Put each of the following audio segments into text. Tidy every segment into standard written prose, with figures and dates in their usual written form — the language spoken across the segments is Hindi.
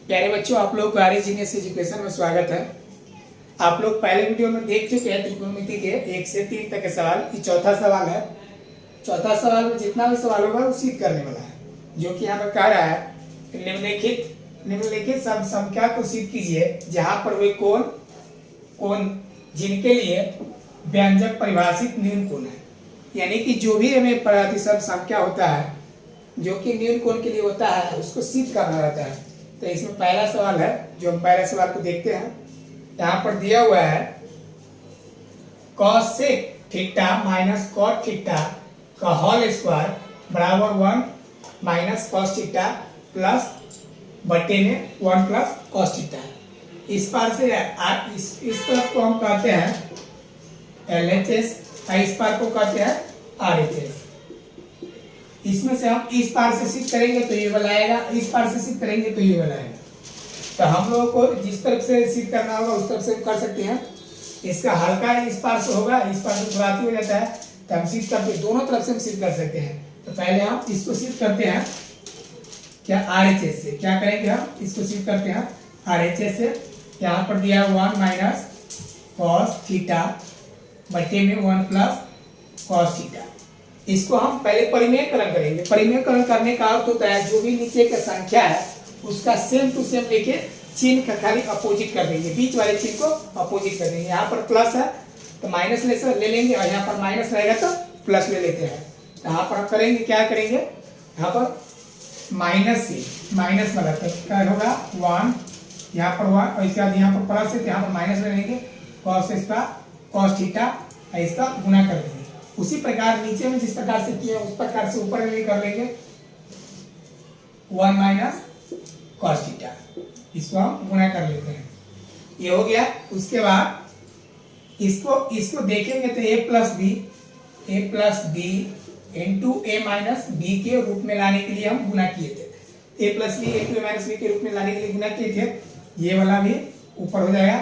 प्यारे बच्चों, आप लोग को आर्य जीनियस एजुकेशन में स्वागत है। आप लोग पहले वीडियो में देख चुके हैं त्रिकोणमिति के 1 से 3 तक के सवाल। ये चौथा सवाल है। चौथा सवाल में जितना भी सवाल होगा वो सिद्ध करने वाला है, जो कि यहाँ पर कह रहा है निम्नलिखित सब संख्या को सिद्ध कीजिए जहाँ पर वे कोण जिनके लिए व्यंजक परिभाषित न्यून कोण है। यानी कि जो भी हमें प्रतिशत संख्या होता है जो कि न्यून कोण के लिए होता है उसको सिद्ध करना रहता है। तो इसमें पहला सवाल है, जो हम पहले सवाल को देखते हैं। यहाँ पर दिया हुआ है cos theta minus cot theta का होल स्क्वायर बराबर 1 माइनस cos थीटा प्लस बटे में 1 प्लस cos थीटा। इस पार से इस तरफ को हम कहते हैं LHS, इस पार को कहते हैं RHS। इसमें से हम इस पार से सिद्ध करेंगे तो ये वाला आएगा, इस पार से सिद्ध करेंगे तो ये वाला आएगा। तो हम लोगों को जिस तरफ से सिद्ध करना होगा उस तरफ से कर सकते हैं। इसका हल्का इस पार से होगा, इस पार से थोड़ा हो जाता है, तो हम सिद्ध करते दोनों तरफ से हम सिद्ध कर सकते हैं। तो पहले हम इसको सिद्ध करते हैं क्या RHS से। क्या करेंगे हम इसको सिद्ध करते हैं RHS से। यहाँ पर दिया 1 माइनस cos थीटा बटे में 1 प्लस cos थीटा। इसको हम पहले परिमेयकरण करेंगे। परिमेयकरण करने का अर्थ होता है जो भी नीचे का संख्या है उसका सेम टू सेम लेके चिन्ह का खाली अपोजिट कर देंगे, बीच वाले चिन्ह को अपोजिट कर देंगे। यहाँ पर प्लस है तो माइनस ले लेंगे और यहाँ पर माइनस रहेगा तो प्लस ले लेते हैं। यहाँ पर हम करेंगे क्या करेंगे, यहाँ पर माइनस से माइनस वाला तो क्या होगा 1, यहाँ पर 1 और इसके बाद यहाँ पर प्लस है तो यहाँ पर माइनस ले लेंगे, cos थीटा इसका गुना कर देंगे। उसी प्रकार नीचे में जिस प्रकार से किया उस प्रकार से ऊपर में भी कर लेंगे 1 माइनस cos थीटा, इसको हम गुना कर लेते हैं। ये हो गया। उसके बाद इसको देखेंगे तो a plus b into a minus b के रूप में लाने के लिए हम गुना किए थे। a plus b into a minus b के रूप में लाने के लिए गुना किए थे। ये वाला भी ऊपर हो जाएगा।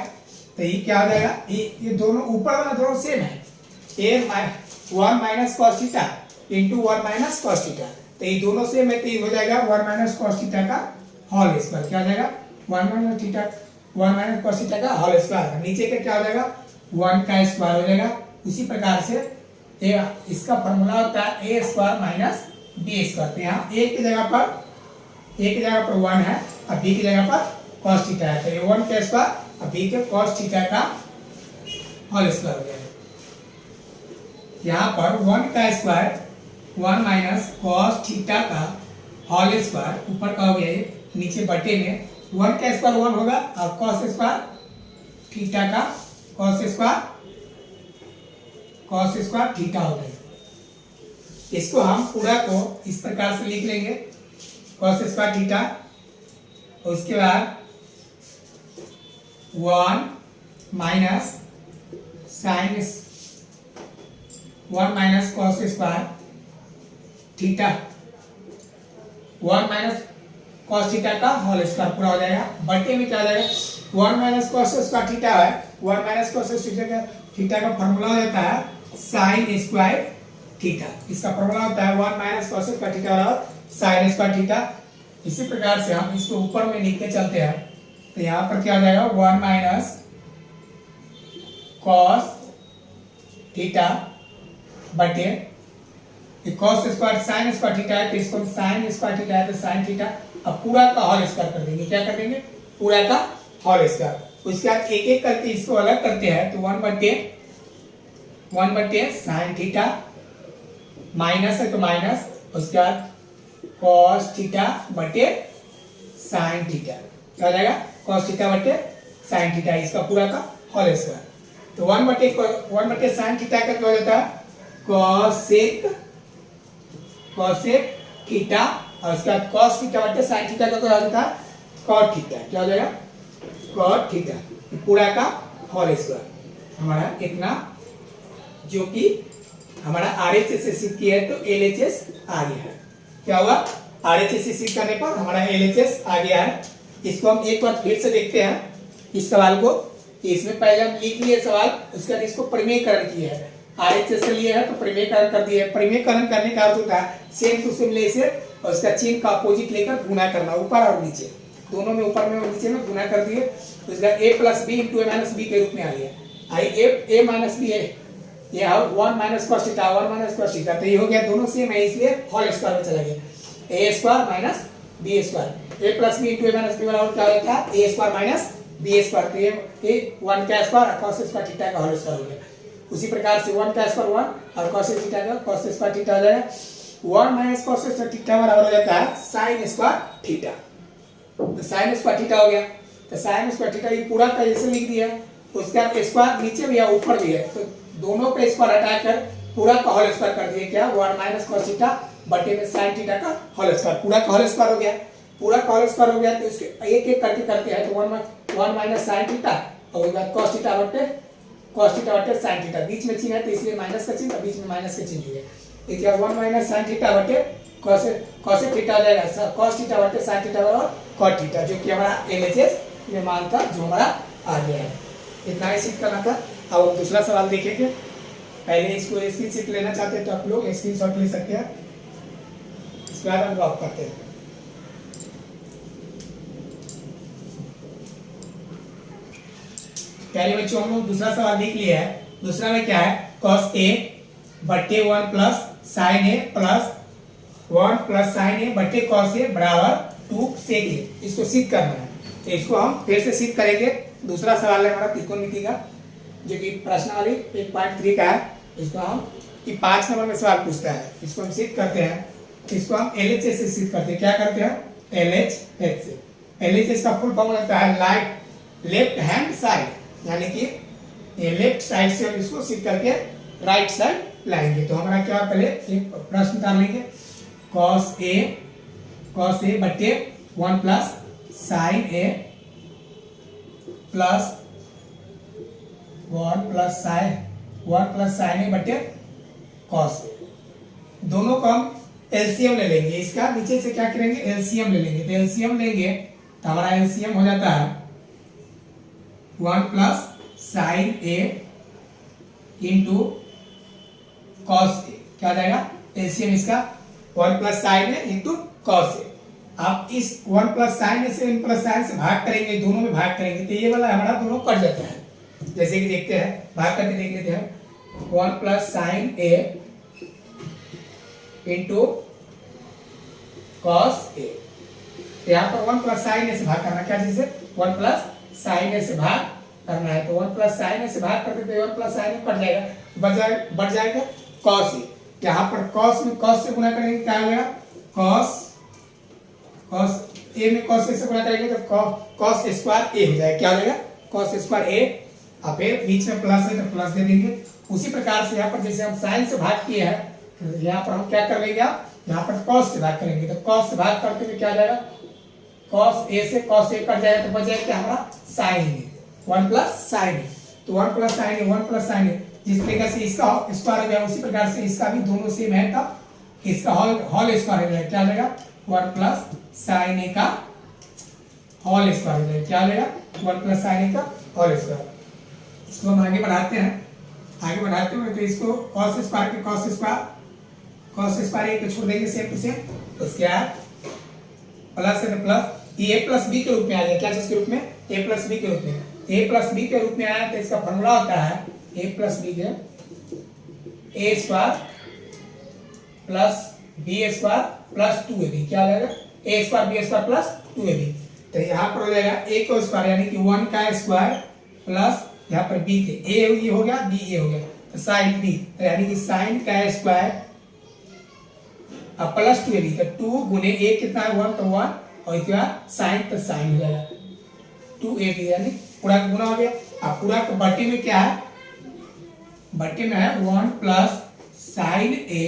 तो ये क्या हो जाएगा, ये दोनों ऊपर वाला दोनों सेम है। 1 minus cos theta into 1 minus cos theta, तो ये दोनों सेम है। तो ये हो जाएगा 1 माइनस cos थीटा का होल स्क्वायर। क्या हो जाएगा 1 माइनस cos थीटा का होल स्क्वायर। नीचे का क्या हो जाएगा 1 का स्क्वायर हो जाएगा। उसी प्रकार से इसका फॉर्मूला होता है a square minus b square. तो यहाँ a की जगह पर 1 है और b की जगह पर cos थीटा है। तो ये 1 का स्क्वायर और b के cos थीटा का होल स्क्वायर हो जाएगा। यहाँ पर 1 का स्क्वायर 1 माइनस cos थीटा का होल स्क्वायर ऊपर का हो गया, ये नीचे बटे में 1 का स्क्वायर 1 होगा और cos स्क्वायर थीटा का cos स्क्वायर थीटा हो गया। इसको हम पूरा को इस प्रकार से लिख लेंगे cos स्क्वायर थीटा, और उसके बाद 1 minus cos square theta 1 minus cos theta का होल स्क्वायर पूरा हो जाएगा। बटे में क्या हो जाएगा 1 माइनस cos स्क्वायर थीटा है। 1 माइनस cos थीटा का फॉर्मूला हो जाता है sin स्क्वायर थीटा। इसका फॉर्मूला होता है 1 माइनस cos स्क्वायर थीटा और sin स्क्वायर थीटा। इसी प्रकार से हम इसको ऊपर में लिखते चलते हैं। तो यहाँ पर क्या हो जाएगा 1 माइनस cos थीटा बटे cos square sin square theta है, तो इसको sin स्क्वायर थीटा है तो sin थीटा। अब पूरा का होल स्क्वायर कर देंगे। क्या कर देंगे पूरा का होल स्क्वायर। उसके बाद एक एक करके इसको अलग करते हैं। तो 1 बटे sin थीटा माइनस है तो माइनस, उसके बाद cos थीटा बटे sin थीटा। क्या हो जाएगा cos थीटा बटे sin थीटा, इसका पूरा का होल स्क्वायर। तो 1 बटे sin थीटा का क्या हो जाता है cosec थीटा, और उसके बाद cos थीटा बटे sin थीटा का क्या हो जाता है cot थीटा। क्या हो जाएगा cot थीटा, पूरा का होल स्क्वायर। हमारा इतना जो कि हमारा RHS से सिद्ध किया है तो LHS आ गया है। क्या हुआ RHS से सिद्ध करने पर हमारा LHS आ गया है। इसको हम एक बार फिर से देखते हैं इस सवाल को। इसमें पहले हम लिख लिए सवाल, उसके बाद इसको परिमेयकरण किया है। RHS से लिए है तो परिमेयकरण कर दिए। परिमेयकरण करने का अर्थ होता है सेम टू सेम ले से और उसका चिन्ह का अपोजिट लेकर गुना करना ऊपर और नीचे। दोनों में ऊपर में और नीचे में गुना कर दिए तो इसका a plus b into a minus b के रूप में आ गया। आई ए माइनस बी है, ये one minus cos theta, one minus cos theta, तो ये हो गया दोनों सेम है इसलिए होल स्क्वायर में चला गया। ए square minus b square, A plus b into a minus b बराबर क्या होता है a square minus b square, तो ये वन का स्क्वायर कॉस स्क्वायर थीटा का होल स्क्वायर हो गया। उसी प्रकार से वन का स्क्वायर वन और कॉस थीटा का कॉस स्क्वायर थीटा हो जाएगा। One minus cos square theta बराबर हो जाता है साइन स्क्वायर थीटा, तो साइन स्क्वायर थीटा हो गया। तो साइन स्क्वायर थीटा ये पूरा का ऐसे लिख दिया, उसका स्क्वायर नीचे भी है ऊपर भी है, तो दोनों का स्क्वायर हटाकर पूरा का होल स्क्वायर कर दिए क्या वन माइनस कॉस थीटा बटे में साइन थीटा का होल स्क्वायर, पूरा का होल स्क्वायर हो गया। पूरा का होल स्क्वायर हो गया तो इसके एक एक करके करते हैं, तो वन माइनस साइन थीटा और उसके बाद कॉस थीटा बटे साइन थीटा, बीच में चिन्ह है तो इसलिए माइनस का चिन्ह, बीच में माइनस का चिन्ह हो गया। ये क्या वन माइनस साइन थीटा बटे कॉस थीटा हो जाएगा, कॉस थीटा बटे साइन थीटा और कॉट थीटा, जो कि हमारा एलएचएस में मान था जो हमारा आ गया है। इतना ही सीख करना था। अब हम दूसरा सवाल देखेंगे। पहले इसको स्क्रीनशॉट लेना चाहते हैं तो आप लोग स्क्रीनशॉट ले सकते हैं, इसके बाद हम ड्रॉप करते हैं। पहले बच्चों हम लोग दूसरा सवाल देख लिया है। दूसरा में क्या है cos a बटे 1 plus sine a plus 1 plus sine ए बटे cos a बराबर 2 sec a, इसको सिद्ध करना है। तो इसको हम फिर से सिद्ध करेंगे। दूसरा सवाल है हमारा त्रिकोणमिति का, जो कि प्रश्नावली 1.3 का है। इसको हम 5 नंबर में सवाल पूछता है, इसको हम सिद्ध करते हैं। इसको हम LHS से सिद्ध करते हैं। क्या करते हैं LHS से। LHS का फुल फॉर्म होता है लेफ्ट हैंड साइड, यानी कि ये लेफ्ट साइड से हम इसको सिद्ध करके राइट साइड लाएंगे। तो हमारा क्या पहले एक प्रश्न डाल लेंगे cos a बटे 1 plus sine a plus 1 plus sine ए बटे cos ए, दोनों को हम एलसीएम ले लेंगे। इसका नीचे से क्या करेंगे एलसीएम ले लेंगे। तो एलसीएम लेंगे तो हमारा एलसीएम हो जाता है 1 plus sine a into cos a, क्या आ जाएगा एलसीएम इसका 1 plus sine a into cos ए। आप इस 1 प्लस साइन ए से 1 प्लस साइन से भाग करेंगे, दोनों में भाग करेंगे तो ये वाला हमारा दोनों कट जाता है। जैसे कि देखते हैं, भाग करके देख लेते हैं 1 plus sine a into cos ए। यहाँ पर 1 प्लस साइन ए से भाग करना, क्या चीज है 1 प्लस साइन ए से भाग करना है। तो 1 प्लस साइन ए से भाग करते तो 1 प्लस साइन ए कट जाएगा, बढ़ जाएगा कॉस ए। यहाँ पर कॉस में कॉस से गुणा करेंगे क्या हो जाएगा कॉस ए में कॉस ए से गुणा करेंगे तो कॉस स्क्वायर ए हो जाएगा। क्या हो जाएगा कॉस स्क्वायर ए, और फिर बीच में प्लस है तो प्लस दे देंगे। उसी प्रकार से यहाँ पर जैसे हम साइन से भाग किए हैं, यहाँ पर हम क्या कर लेंगे, यहाँ पर कॉस से भाग करेंगे तो कॉस से भाग करते हुए क्या आ जाएगा कॉस ए से कॉस ए कट जाएगा तो बच जाएगा हमारा साइन ए 1 प्लस साइन ए। तो 1 प्लस साइन ए 1 प्लस साइन ए, जिस प्रकार से इसका स्क्वायर हो गया उसी प्रकार से इसका भी दोनों सेम है तब इसका होल स्क्वायर हो जाएगा। क्या आ जाएगा 1 प्लस साइन ए का होल स्क्वायर हो जाएगा। क्या आ जाएगा 1 प्लस साइन ए का होल स्क्वायर। इसको हम आगे बढ़ाते हैं। आगे बढ़ाते हुए तो इसको cos स्क्वायर के cos स्क्वायर एक छोड़ देंगे सेम टू सेम, उसके बाद प्लस है तो प्लस ये a प्लस बी के रूप में आ जाएगा। क्या चीज के रूप में a प्लस बी के रूप में। a प्लस बी के रूप में आया तो इसका फॉर्मूला होता है a प्लस बी के a square plus b square plus 2ab। क्या आ जाएगा a square b square plus 2ab। तो यहाँ पर हो जाएगा a का स्क्वायर यानी कि 1 का स्क्वायर प्लस यहाँ पर b के a ये हो गया b ये हो गया तो साइन b, तो यानी कि साइन का स्क्वायर अब प्लस 2ab, तो 2 गुने a कितना है 1 तो 1 और इसके बाद साइन तो साइन हो जाएगा 2ab, यानी पूरा का गुना हो गया। अब पूरा का बटे में क्या है, बटे में है 1 plus sine a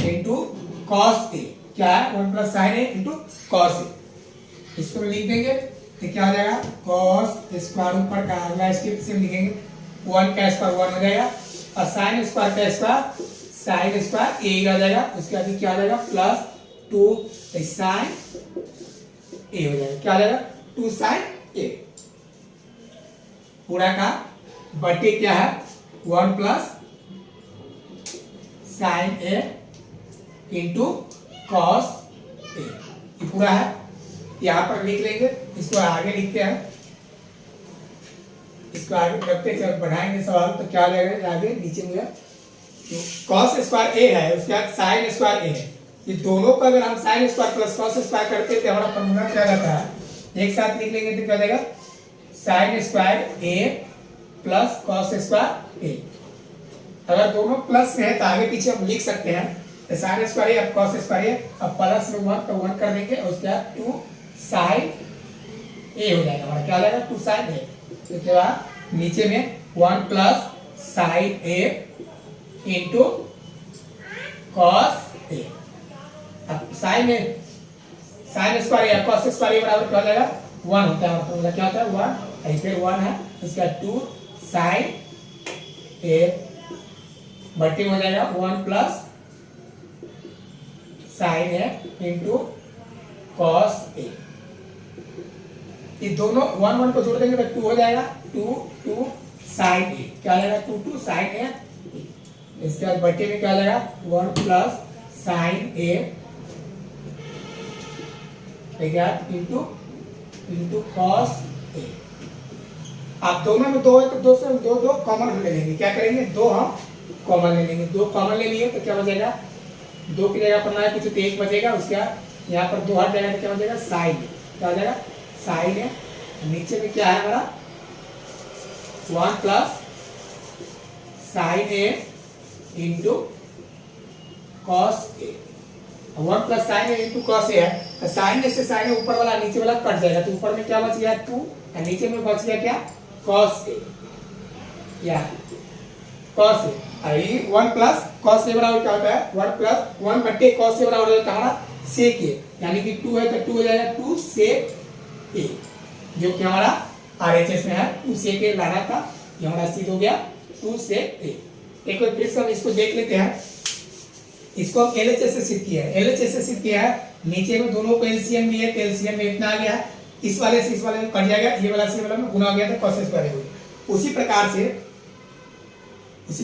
into cos a. क्या है 1 plus sine a into cos a. इसको लिख देंगे तो क्या हो जाएगा कॉस स्क्वायर ऊपर का अगला स्टेप से लिखेंगे 1 का स्क्वायर 1 हो जाएगा और साइन स्क्वायर का स्क्वायर साइन स्क्वायर ए आ जाएगा। उसके बाद क्या हो जाएगा प्लस 2 साइन ए हो जाएगा। क्या हो जाएगा 2 साइन ए। पूरा का बटे क्या है 1 plus sine a into cos ए, ये पूरा है। यहाँ पर लिख लेंगे, इसको आगे लिखते हैं, इसको आगे रखते जब बढ़ाएंगे सवाल तो क्या लगेगा आगे नीचे में कॉस स्क्वायर ए है, उसके बाद साइन स्क्वायर ए है। ये दोनों का अगर हम sign square plus cos square करते हैं तो हमारा फॉर्मूला क्या रहता है, एक साथ लिख लेंगे तो क्या देगा साइन स्क्वायर ए प्लस कॉस स्क्वायर ए। अगर दोनों प्लस में है तो आगे पीछे हम लिख सकते हैं, तो साइन स्क्वायर ए अब कॉस स्क्वायर ए, अब प्लस में 1 तो 1 कर देंगे और उसके बाद 2 साइन ए हो जाएगा हमारा, क्या हो जाएगा 2 साइन ए। उसके बाद नीचे में 1 plus sine a into cos ए। अब साइन स्क्वायर या कॉस स्क्वायर ए बराबर क्या हो जाएगा 1 होता है, मतलब क्या होता है 1, फिर 1 है इसका 2 साइन ए बट्टी हो जाएगा 1 plus sine a into cos ए। ये दोनों 1 1 को जोड़ देंगे तो 2 हो जाएगा 2 साइन ए, क्या हो जाएगा 2 साइन ए। इसके बाद बट्टे में क्या हो जाएगा 1 plus sine a into cos ए। आप दोनों में 2 है तो 2 से 2 कॉमन हम ले लेंगे, क्या करेंगे 2 हम कॉमन ले लेंगे, 2 कॉमन ले लिए तो क्या बचेगा 2 की जगह पर ना कुछ तो 1 बचेगा, उसके बाद यहाँ पर 2 हट जाएगा तो क्या बचेगा साइन ए, क्या हो जाएगा साइन ए। नीचे में क्या है हमारा 1 plus sine a into cos a. 1 plus sine a into cos ए है तो साइन ए से साइन ए ऊपर वाला नीचे वाला कट जाएगा, तो ऊपर में क्या बच गया 2 और नीचे में बच गया क्या कॉस ए या कॉस ए। ये 1 प्लस कॉस ए बराबर क्या होता है 1 प्लस 1 बट्टे कॉस ए बराबर हो जाता है हमारा सेक ए, यानी कि 2 है तो 2 हो जाएगा 2 सेक ए, जो कि हमारा आरएचएस में है 2 सेक ए लाना था, ये हमारा सिद्ध हो गया 2 सेक ए। एक बार फिर से हम इसको देख लेते हैं, इसको हम एलएचएस से सिद्ध किया है, एलएचएस से सिद्ध किया है, नीचे में दोनों को एलसीएम में है, एलसीएम में इतना आ गया, इस वाले से इस वाले में कट जाएगा, ये वाला से ये वाला में गुना हो गया तो कॉस स्क्वायर हो गया। उसी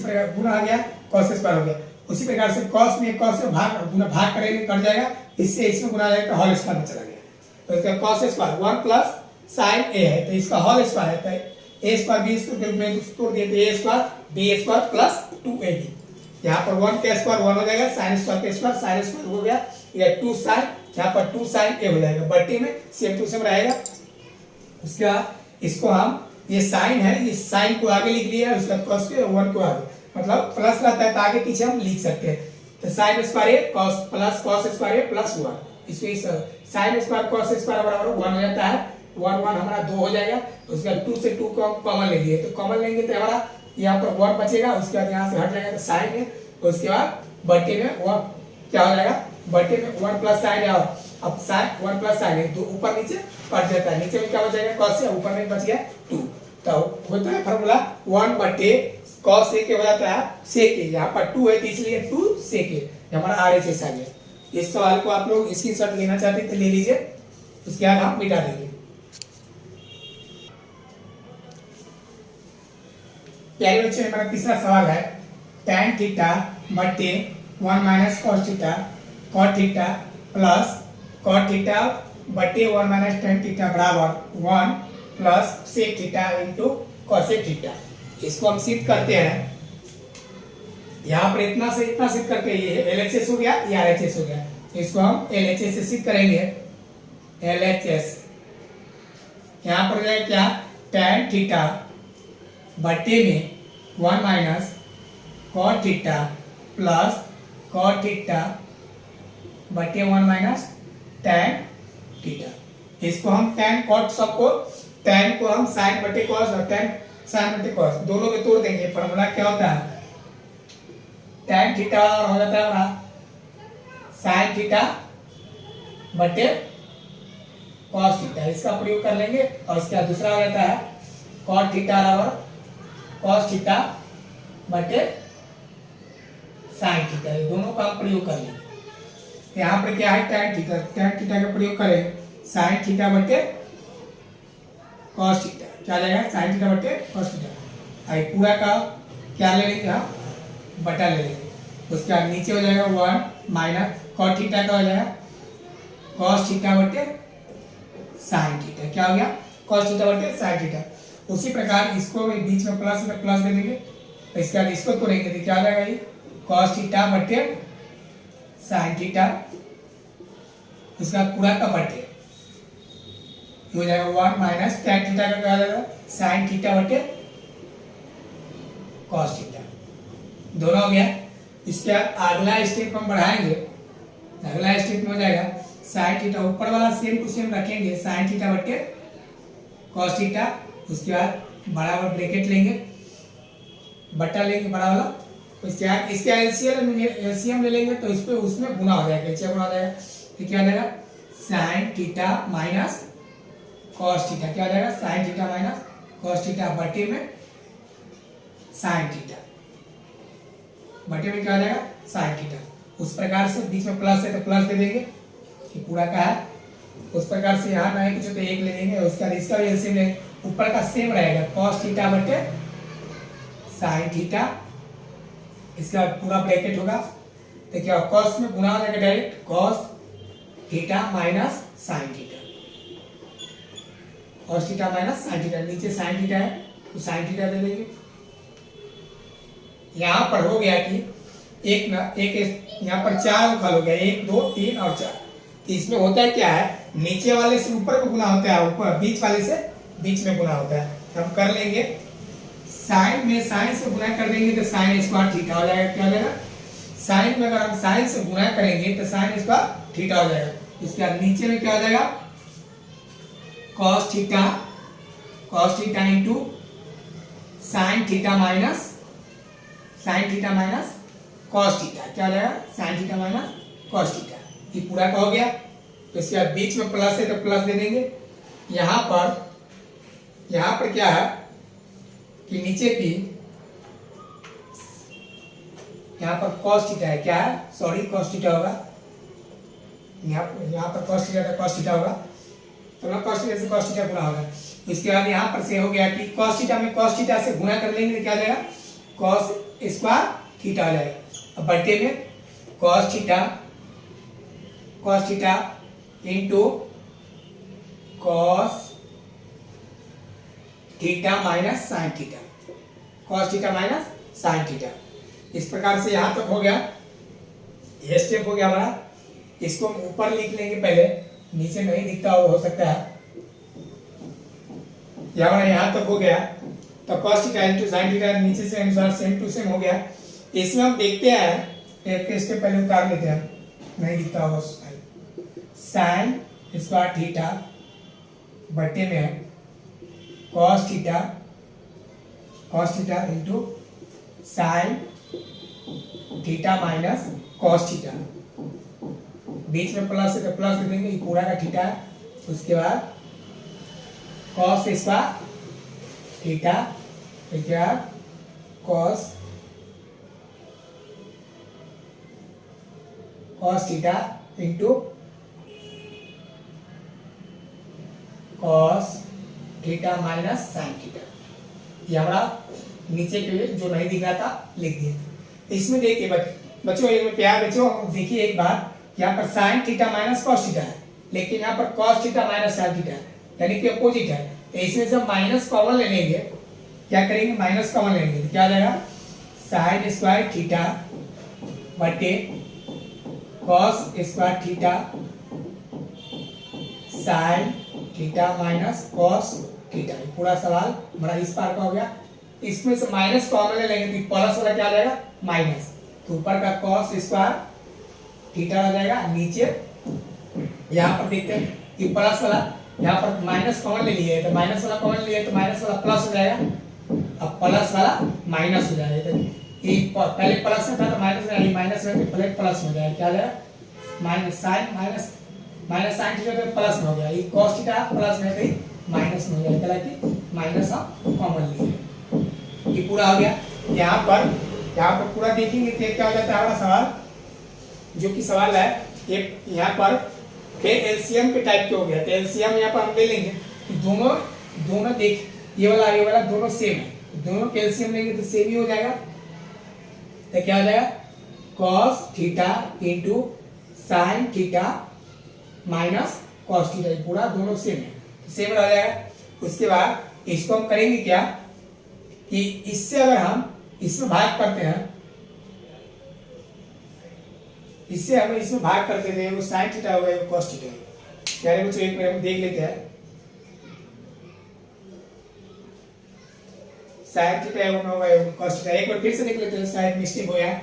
प्रकार गुना आ गया कॉस स्क्वायर हो गया, उसी प्रकार से कॉस में भाग करेंगे कट जाएगा, इससे इसमें गुना जाएगा होल स्क्वायर में चला गया, तो इसका कॉस स्क्वायर 1 प्लस साइन ए है तो इसका होल स्क्वायर है, तो ए स्क्वायर बी स्क्वायर के रूप में तोड़ दिए तो a square b square plus 2ab। यहाँ पर 1 का स्क्वायर 1 हो जाएगा, साइन स्क्वायर का स्क्वायर साइन स्क्वायर हो गया, या 2 साइन, यहाँ पर 2 साइन ए हो जाएगा, बट्टे में सेम टू सेम रहेगा। उसके बाद इसको हम ये साइन है, ये साइन को आगे लिख लिया, उसका कॉस के 1 को आगे, मतलब प्लस रहता है तो आगे पीछे हम लिख सकते हैं, तो साइन स्क्वायर ए कॉस प्लस कॉस स्क्वायर ए प्लस 1, इसको इस साइन स्क्वायर कॉस स्क्वायर बराबर 1 हो जाता है, 1 1 हमारा 2 हो जाएगा, उसके बाद 2 से 2 को हम कॉमन ले लिए, तो कॉमन लेंगे तो हमारा यहाँ पर 1 बचेगा, उसके बाद यहाँ से हट जाएगा तो साइन है, उसके बाद बट्टे में 1 क्या हो जाएगा बट्टे में 1 प्लस साइन है, और अब साइन 1 प्लस साइन है, 2 ऊपर नीचे कट जाता है, नीचे में क्या बचेगा कॉस से, ऊपर में बच गया 2, तो होता है फॉर्मूला 1 बट्टे कॉस से हो जाता है सेक ए, यहाँ पर 2 है तो इसलिए 2 सेक ए, हमारा आरएचएस आ गया। इस सवाल को आप लोग स्क्रीनशॉट लेना चाहते हैं तो ले लीजिए, उसके बाद हम मिटा देंगे। प्यारे बच्चों हमारा तीसरा सवाल है tan थीटा बट्टे 1 minus cos theta cot theta plus cot theta बट्टे 1 माइनस tan थीटा बराबर 1 plus sec theta into cosec theta. इसको हम सिद्ध करते हैं, यहाँ पर इतना से इतना सिद्ध करके ये एलएचएस हो गया, ये आरएचएस हो गया, इसको हम एलएचएस से सिद्ध करेंगे। एलएचएस यहाँ पर जाए क्या tan थीटा बट्टे में 1 minus cot theta plus cot theta बट्टे 1 माइनस tan थीटा। इसको हम tan कॉट सबको tan को हम साइन बट्टे कॉस और tan साइन बट्टे कॉस दोनों में तोड़ देंगे, फॉर्मूला क्या होता है tan थीटा और हो जाता है हमारा साइन थीटा बट्टे कॉस थीटा, इसका प्रयोग कर लेंगे, और इसका दूसरा हो जाता है कॉट थीटा बराबर कॉस थीटा बटे साइन थीटा, ये दोनों का हम प्रयोग कर लेंगे। यहाँ पर क्या है tan थीटा का प्रयोग करेंगे साइन थीटा बटे कॉस थीटा, क्या जाएगा साइन थीटा बटे कॉस थीटा, आई पूरा का क्या ले लेंगे हम बटा ले लेंगे, उसके बाद नीचे हो जाएगा 1 माइनस कॉस थीटा का हो जाएगा कॉस थीटा बटे साइन थीटा। क्या हो गया? कॉस थीटा बटे साइन थीटा। उसी प्रकार इसको बीच में प्लस है तो प्लस दे देंगे, तो इसके बाद इसको तोड़ेंगे तो क्या आ जाएगा? ये कॉस थीटा बटे साइन थीटा, इसका पूरा का बटे हो जाएगा 1 माइनस tan थीटा का क्या आ जाएगा? साइन थीटा बटे कॉस थीटा। दोनों हो गया। इसके बाद अगला स्टेप हम बढ़ाएंगे। अगला स्टेप में हो जाएगा साइन थीटा, ऊपर वाला सेम टू सेम रखेंगे, साइन थीटा बटे कॉस थीटा। उसके बाद बड़ा वाला ब्रैकेट लेंगे, बटा लेंगे बड़ा वाला। उसके बाद इसके एलसीएम ले लेंगे तो इस पे उसमें गुना हो जाएगा, क्या गुना हो जाएगा? तो क्या आ जाएगा? Sign theta minus cos theta. क्या आ जाएगा? Sign theta minus cos theta बटे में साइन थीटा, बटे में क्या आ जाएगा? Sine theta. उस प्रकार से बीच में प्लस है तो प्लस दे देंगे, ये पूरा का है। उस प्रकार से यहाँ ना कुछ तो एक ले लेंगे, उसके बाद इसका भी एलसीएम लेंगे, ऊपर का सेम रहेगा कॉस थीटा बटे साइन थीटा। इसका पूरा ब्रैकेट होगा तो क्या कॉस में गुना हो जाएगा direct, cos theta minus sine theta, cos theta minus sine theta. नीचे साइन थीटा है तो साइन थीटा दे देंगे। यहाँ पर हो गया कि एक ना एक यहाँ पर 4 उखाल हो गया, 1 2 3 और 4। तो इसमें होता है क्या है? नीचे वाले से ऊपर को गुना होता है, ऊपर बीच वाले से बीच में गुना होता है। तो हम कर लेंगे साइन में साइन से गुना कर देंगे तो साइन स्क्वायर थीटा हो जाएगा। क्या हो जाएगा? साइन में अगर हम साइन से गुना करेंगे तो साइन स्क्वायर थीटा हो जाएगा। इसके बाद नीचे में क्या हो जाएगा? Cos theta into sine theta minus cos theta. क्या हो जाएगा? Sign theta minus cos theta. ये पूरा का हो गया। तो इसके बाद बीच में प्लस है तो प्लस दे देंगे। यहाँ पर क्या है कि नीचे की यहाँ पर कॉस थीटा है, क्या है? सॉरी कॉस थीटा होगा, यहाँ पर कॉस थीटा होगा, तो ना कॉस थीटा से कॉस थीटा गुना होगा। इसके बाद यहाँ पर से हो गया कि कॉस थीटा में कॉस थीटा से गुना कर लेंगे तो क्या आ जाएगा? कॉस स्क्वायर थीटा आ जाएगा। अब बटे में cos theta into cos theta minus sine theta, cos theta minus sine theta. इस प्रकार से यहाँ तक हो गया। ये स्टेप हो गया हमारा। इसको हम ऊपर लिख लेंगे पहले, नीचे नहीं दिखता हो सकता है। यहाँ तक हो गया। तो cos theta into sine theta नीचे से अनुसार सेम टू सेम हो गया। इसमें हम देखते हैं, एक स्टेप पहले उतार लेते हैं, नहीं दिखता होगा। साइन स्क्वायर थीटा बटे में cos theta into sine theta minus cos theta. बीच में प्लस है तो प्लस दे देंगे, ये पूरा का थीटा है। उसके बाद कॉस स्क्वायर थीटा, क्या? Cos theta into cos theta minus sine theta. ये हमारा नीचे के लिए जो नहीं दिख रहा था लिख दिए। इसमें देखिए बच्चों, एक प्यार बच्चों देखिए एक बात, यहाँ पर sign theta minus cos theta है, लेकिन यहाँ पर cos theta minus sine theta है, यानी कि अपोजिट है। तो इसमें से माइनस कॉमन ले लेंगे। क्या करेंगे? माइनस कॉमन लेंगे तो क्या आ जाएगा? साइन स्क्वायर थीटा बटे cos square theta sign theta minus cos theta. पूरा सवाल बड़ा इस पार का हो गया। इसमें से माइनस कॉमन ले लेंगे तो प्लस वाला क्या आ जाएगा? माइनस। तो ऊपर का कॉस स्क्वायर थीटा आ जाएगा, नीचे यहाँ पर देखते हैं कि प्लस वाला, यहाँ पर माइनस कॉमन ले लिए तो माइनस वाला कॉमन लिए तो माइनस वाला प्लस हो जाएगा, अब प्लस वाला माइनस हो जाएगा। तो ये पहले प्लस में था तो माइनस में, माइनस में तो प्लस हो जाएगा। क्या हो जाएगा? माइनस साइन थीटा तो प्लस में हो गया, ये कॉस थीटा प्लस में तो माइनस में हो जाएगा, कि माइनस आप कॉमन लिए। ये पूरा हो गया। यहाँ पर पूरा देखेंगे तो क्या हो जाता है हमारा सवाल, जो कि सवाल है ये यहाँ पर फिर एलसीएम के टाइप के हो गया। तो एलसीएम यहाँ पर हम ले लेंगे, दोनों देख, ये वाला दोनों सेम है, दोनों के एलसीएम लेंगे तो सेम ही हो जाएगा। तो क्या हो जाएगा? Cos theta into sine theta minus cos theta, पूरा दोनों सेम है। सेम रह जाएगा। उसके बाद इसको हम करेंगे क्या कि इससे अगर हम इसमें भाग करते हैं, इससे हम इसमें भाग करते थे, वो साइन थीटा होगा, वो कॉस थीटा होगा। यार बच्चों एक मिनट हम देख लेते हैं, साइन थीटा होगा कॉस थीटा। एक बार फिर से देख लेते हैं, शायद मिस्टेक हो गया।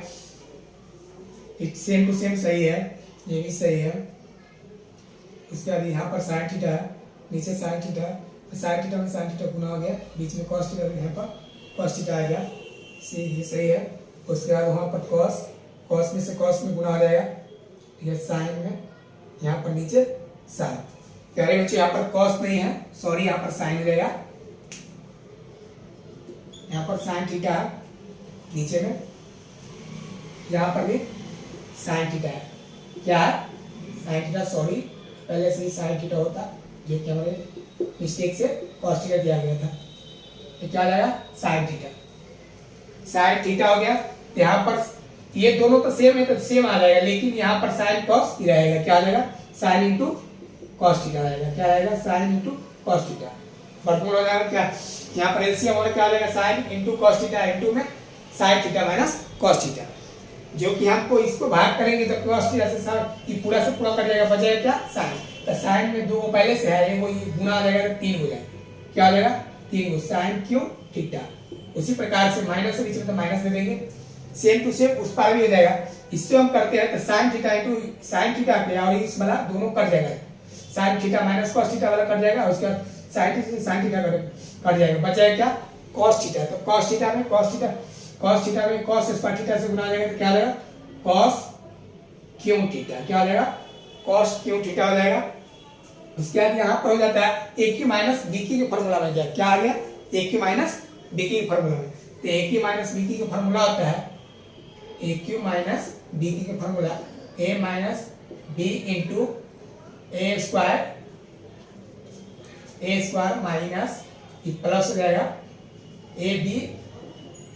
सेम टू सेम सही है, ये भी सही है। इसके बाद यहाँ पर साइन थीटा है, नीचे साइन थीटा, साइन थीटा में साइन थीटा गुना हो गया, बीच में कॉस थीटा, यहाँ पर कॉस थीटा आ गया, ये सही है। उसके बाद वहाँ पर कॉस, कॉस में से कॉस में गुना हो जाएगा, ये साइन में, यहाँ पर नीचे साइन। प्यारे बच्चों यहाँ पर कॉस नहीं है, सॉरी, यहाँ पर साइन रहेगा। यहाँ पर साइन थीटा है नीचे में, यहाँ पर भी साइन थीटा है। क्या है? साइन थीटा, सॉरी, पहले से ही साइन थीटा होता, जो कि हमारे मिस्टेक से कॉस थीटा दिया गया था। ये क्या आ जाएगा? Sine theta. साइन थीटा हो गया। यहाँ पर ये दोनों तो सेम है, तो सेम आ जाएगा, लेकिन यहाँ पर साइन कॉस ही रहेगा। क्या आ जाएगा? साइन इंटू कॉस थीटा रहेगा। क्या आएगा? Sign into cos theta. वर्गमूल हो जाएगा क्या? यहाँ पर एलसीएम होगा, क्या आ जाएगा? Sine into cos theta into में sine theta minus cos theta, जो कि हमको इसको भाग करेंगे तो कॉस थीटा से ये पूरा कट जाएगा, बचेगा क्या? साइन। तो साइन में दो पहले से है, वो गुना आ जाएगा तो 3 हो जाएगा। क्या आ जाएगा? 3 साइन क्यों थीटा। उसी प्रकार से माइनस के बीच में तो माइनस दे देंगे, सेम टू सेम उस पर भी हो जाएगा। इससे हम करते हैं तो sine theta into sine theta के और इस वाला दोनों कट जाएगा, sign theta minus cos theta वाला कट जाएगा, उसके बाद साइन थीटा कट जाएगा, बचाएगा क्या? Cos theta. तो कॉस थीटा में कॉस स्क्वायर थीटा से गुना आ जाएगा, तो क्या आ जाएगा? Cos cube theta. क्या आ जाएगा? कॉस क्यू थीटा हो जाएगा। उसके बाद यहाँ पर हो जाता है ए क्यू माइनस बी की फॉर्मूला बन गया। क्या आ गया? ए क्यू माइनस बी की फॉर्मूला में। तो ए क्यू माइनस बी की फॉर्मूला होता है ए क्यू माइनस बी की का formula a minus b into a square minus plus हो जाएगा a b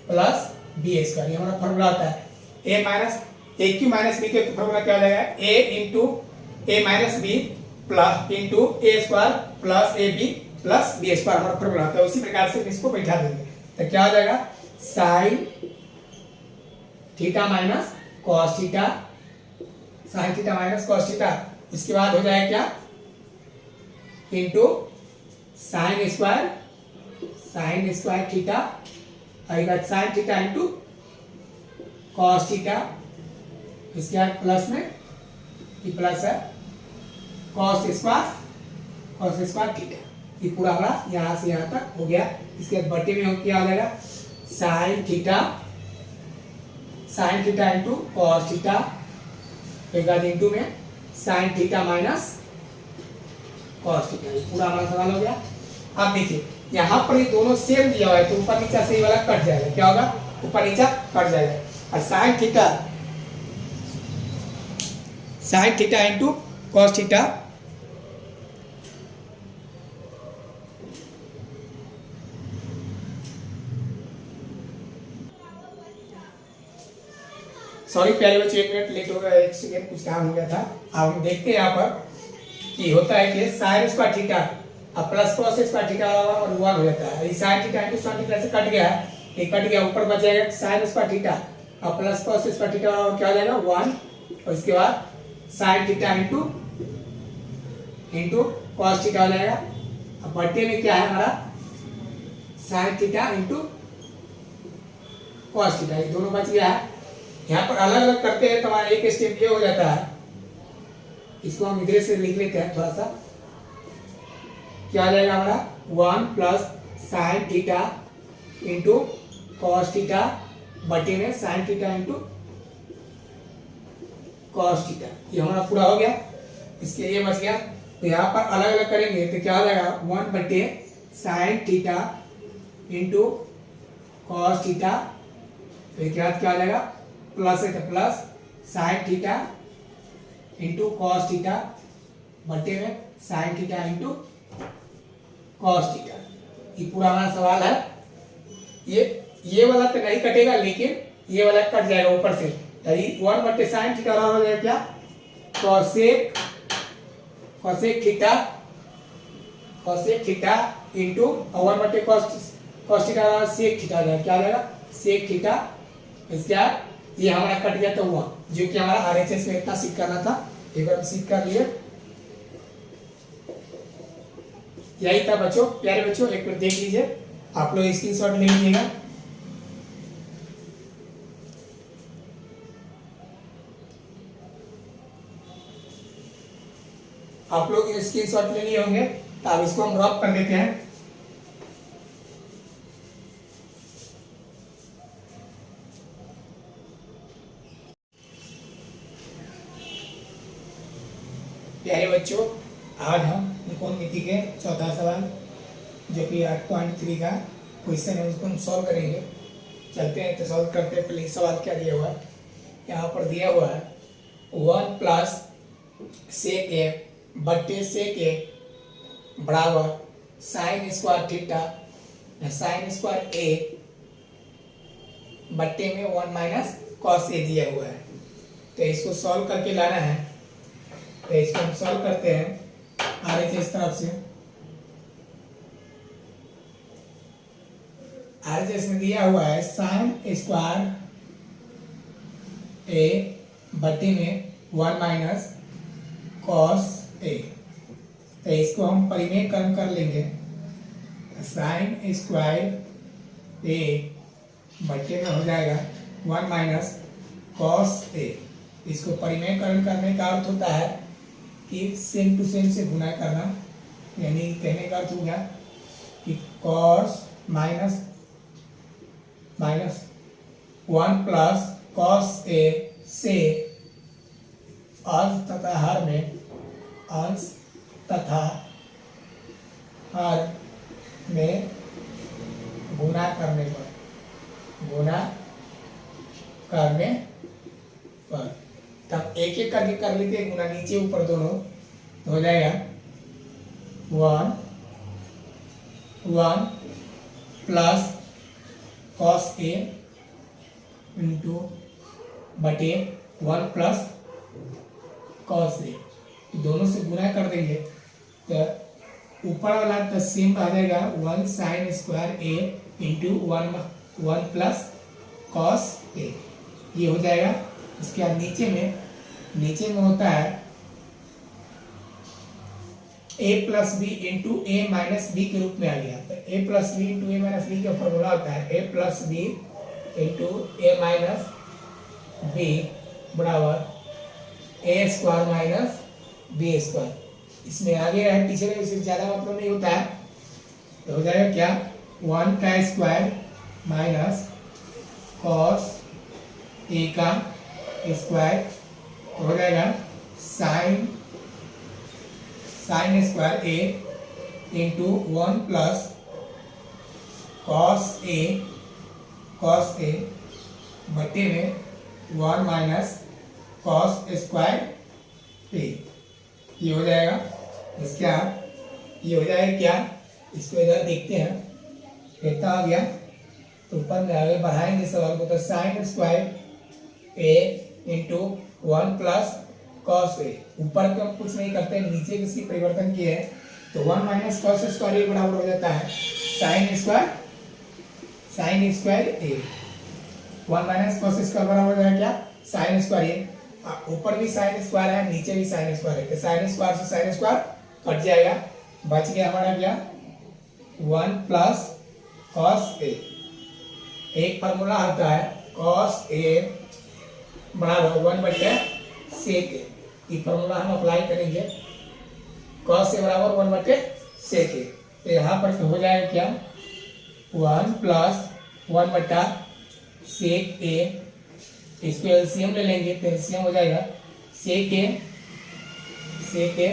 plus b square. ये हमारा फॉर्मूला होता है। A minus a cube minus b के फॉर्मूला क्या हो जाएगा? ए into a minus b plus into a square plus a b plus b square हमारा फॉर्मूला होता है। उसी प्रकार से इसको बैठा देंगे तो क्या हो जाएगा? Sign theta minus cos theta, sign theta minus cos theta. उसके बाद हो जाएगा क्या? इंटू साइन स्क्वायर थीटा, और sine theta into cos theta. इसके बाद प्लस में ये प्लस है कॉस स्क्वायर थीटा। ये पूरा हमारा यहाँ से यहाँ तक हो गया। इसके बाद बटे में क्या हो जाएगा? Sine theta into cos theta, एक बाद इंटू में sine theta minus cos theta. ये पूरा हमारा सवाल हो गया। अब देखिए यहाँ पर ये दोनों सेम दिया हुआ है, तो ऊपर नीचा से ये वाला कट जाएगा। क्या होगा? ऊपर नीचा कट जाएगा। और sine theta into cos theta, sorry प्यारे बच्चों, 1 मिनट लेट हो गया, 1 सेकेंड कुछ काम हो गया था। अब हम देखते हैं यहाँ पर कि होता है कि साइन स्क्वायर थीटा अब प्लस कॉस स्क्वायर थीटा और 1 हो जाता है। Sine theta into sine theta से कट गया है, ये कट गया, ऊपर बच जाएगा साइन स्क्वायर थीटा और प्लस कॉस स्क्वायर थीटा और क्या हो जाएगा? 1। और इसके बाद sine theta into cos theta हो जाएगा। अब बटे में क्या है हमारा? Sine theta into cos theta, ये दोनों बच गया है। यहाँ पर अलग अलग करते हैं तो हमारा एक स्टेप ये हो जाता है। इसको हम इधर से लिख लेते हैं थोड़ा सा। क्या आ जाएगा हमारा? 1 plus sine theta into cos theta बटे में sine theta into cos theta. ये हमारा पूरा हो गया। इसके ये बच गया। तो यहाँ पर अलग अलग करेंगे तो क्या हो जाएगा? 1 बटे sine theta into cos theta, तो एक बाद क्या हो जाएगा? प्लस है तो plus sine theta into cos theta बटे में sine theta into cos theta. ये पूरा हमारा सवाल है। ये वाला तो नहीं कटेगा, लेकिन ये वाला कट जाएगा ऊपर से। यानी 1 बटे साइन थीटा और हो जाएगा क्या? Cosec theta cosec theta into 1 बटे कॉस थीटा सेक थीटा जाएगा, क्या जाएगा सेक थीटा। इसके बाद ये हमारा कट गया तो हुआ, जो कि हमारा आरएचएस में इतना सीख करना था, एक बार हम सीख कर लिए। यही था बच्चों, प्यारे बच्चों, एक बार देख लीजिए, आप लोग स्क्रीनशॉट ले लीजिएगा। आप लोग स्क्रीनशॉट ले लिए होंगे, तो अब इसको हम ड्रॉप कर देते हैं। प्यारे बच्चों, आज हम त्रिकोणमिति के चौथा सवाल, जो कि 8.3 का क्वेश्चन है, उसको हम सॉल्व करेंगे। चलते हैं तो सॉल्व करते हैं। पहले सवाल क्या दिया हुआ है, यहाँ पर दिया हुआ है 1 प्लस सेक ए बट्टे सेक ए बराबर sine square theta, sine square a बट्टे में 1 माइनस कॉस ए दिया हुआ है। तो इसको सॉल्व करके लाना है, तो इसको हम सॉल्व करते हैं आरएचएस इस तरफ से। आरएचएस में दिया हुआ है साइन स्क्वायर ए बट्टे में 1 माइनस कॉस ए। तो इसको हम परिमेयकरण कर लेंगे, साइन स्क्वायर ए बट्टे में हो जाएगा 1 माइनस कॉस ए। इसको परिमेयकरण करने का अर्थ होता है कि सेम टू सेम से गुना करना, यानी कहने का अर्थ हो गया कि cos minus minus 1 plus cos a से अंश तथा हर में, अंश तथा हर में गुना करने पर तब एक एक करके कर लेते हैं गुना, नीचे ऊपर दोनों, तो हो जाएगा 1 प्लस कॉस ए इंटू बटे 1 प्लस कॉस ए, दोनों से गुना कर देंगे तो ऊपर वाला तो सेम आ जाएगा 1 sign square a into 1 plus cos ए, ये हो जाएगा। इसके बाद नीचे में होता है a plus b into a minus b के रूप में आ गया। तो a plus b into a minus b का फॉर्मूला होता है a plus b into a minus b बराबर a square minus b square. इसमें आगे रहे पीछे रहे, इससे ज़्यादा मतलब नहीं होता है। तो हो जाएगा क्या 1 का स्क्वायर माइनस कॉस ए का स्क्वायर, हो जाएगा sine square a into 1 plus cos ए बटे में 1 माइनस कॉस स्क्वायर ए, ये हो जाएगा। इसके बाद ये हो जाएगा क्या, इसको इधर देखते हैं कितना आ गया, तो ऊपर में आगे बढ़ाएंगे सवाल को, तो sign square a into 1 plus cos ए, ऊपर तो हम कुछ नहीं करते, नीचे किसी परिवर्तन किए हैं, तो 1 माइनस कॉस स्क्वायर ए बराबर हो जाता है साइन स्क्वायर ए। 1 माइनस कॉस स्क्वायर बराबर हो जाएगा क्या साइन स्क्वायर ए। ऊपर भी साइन स्क्वायर है, नीचे भी साइन स्क्वायर है, तो साइन स्क्वायर से साइन स्क्वायर कट जाएगा, बच गया हमारा क्या 1 प्लस कॉस ए। एक फार्मूला आता है कॉस ए बराबर 1 बटे सेक ए, ये फार्मूला हम अप्लाई करेंगे, कॉस ए बराबर 1 बटे सेक ए। तो यहाँ पर हो जाएगा क्या 1 प्लस 1 बटा सेक ए, इसको एलसीएम ले लेंगे, तो एलसीएम हो जाएगा सेक ए,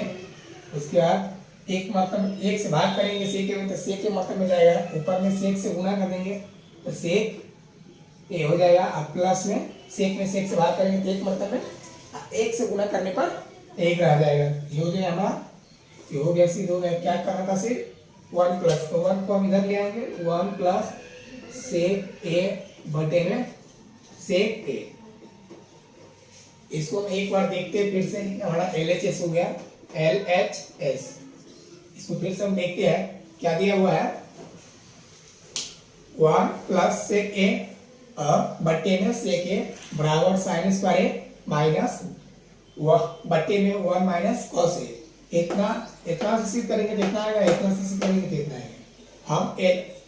उसके बाद एक मतलब एक से भाग करेंगे सेक ए में, तो सेक ए मतलब में जाएगा, ऊपर में सेक से गुना कर देंगे तो सेक ए हो जाएगा, अब प्लस में सेक से भाग करेंगे तो एक मतलब में, एक से गुना करने पर एक रह जाएगा। ये हो गया हमारा, ये हो गया सीध हो गया। क्या करना था सिर्फ 1 प्लस, तो 1 को हम इधर ले आएंगे, 1 प्लस सेक ए बटे में सेक ए। इसको हम एक बार देखते हैं फिर से, हमारा LHS हो गया LHS, इसको फिर से हम देखते हैं क्या दिया हुआ है, 1 प्लस सेक ए और बट्टे में सेक ए बराबर साइन स्क्वायर ए माइनस बट्टे में 1 माइनस कॉस ए। इतना इतना से सिद्ध करेंगे जितना आएगा, इतना से सिद्ध करेंगे कितना आएगा। हम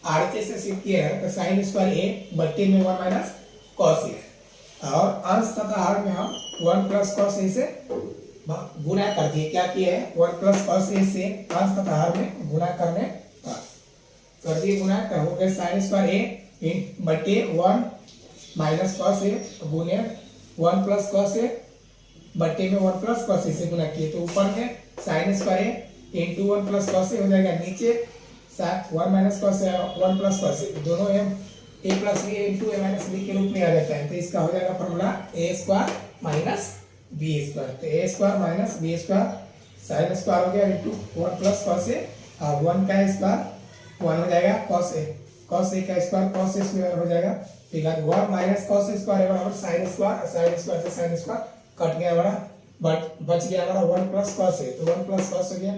आरएचएस से सिद्ध किए हैं तो साइन स्क्वायर ए बट्टे में 1 माइनस कॉस ए, और अंश तथा हर में हम 1 प्लस कॉस ए से गुणा कर दिए। क्या किए हैं, 1 प्लस कॉस ए से अंश तथा हर में गुणा करने कर दिए गुणा, तो हो गया साइन स्क्वायर ए बट्टे 1 माइनस कॉस ए गुणे 1 प्लस कॉस ए बट्टे में 1 प्लस कॉस ए से गुणा किए, तो ऊपर में sine square a into 1 plus cos a हो जाएगा, नीचे 1 minus cos a 1 plus cos a, दोनों एम a plus b into a minus b के रूप में आ जाता है। तो इसका हो जाएगा formula a square minus b square. तो a square minus b square sine square हो गया इंटू 1 प्लस कॉस ए और 1 का स्क्वायर 1 हो जाएगा कॉस ए का स्क्वायर कॉस ए स्क्वायर हो जाएगा। ठीक है, 1 माइनस कॉस स्क्वायर बराबर साइन स्क्वायर से साइन स्क्वायर कट गया हमारा, बट बच गया हमारा 1 प्लस कॉस ए, तो 1 प्लस कॉस हो गया।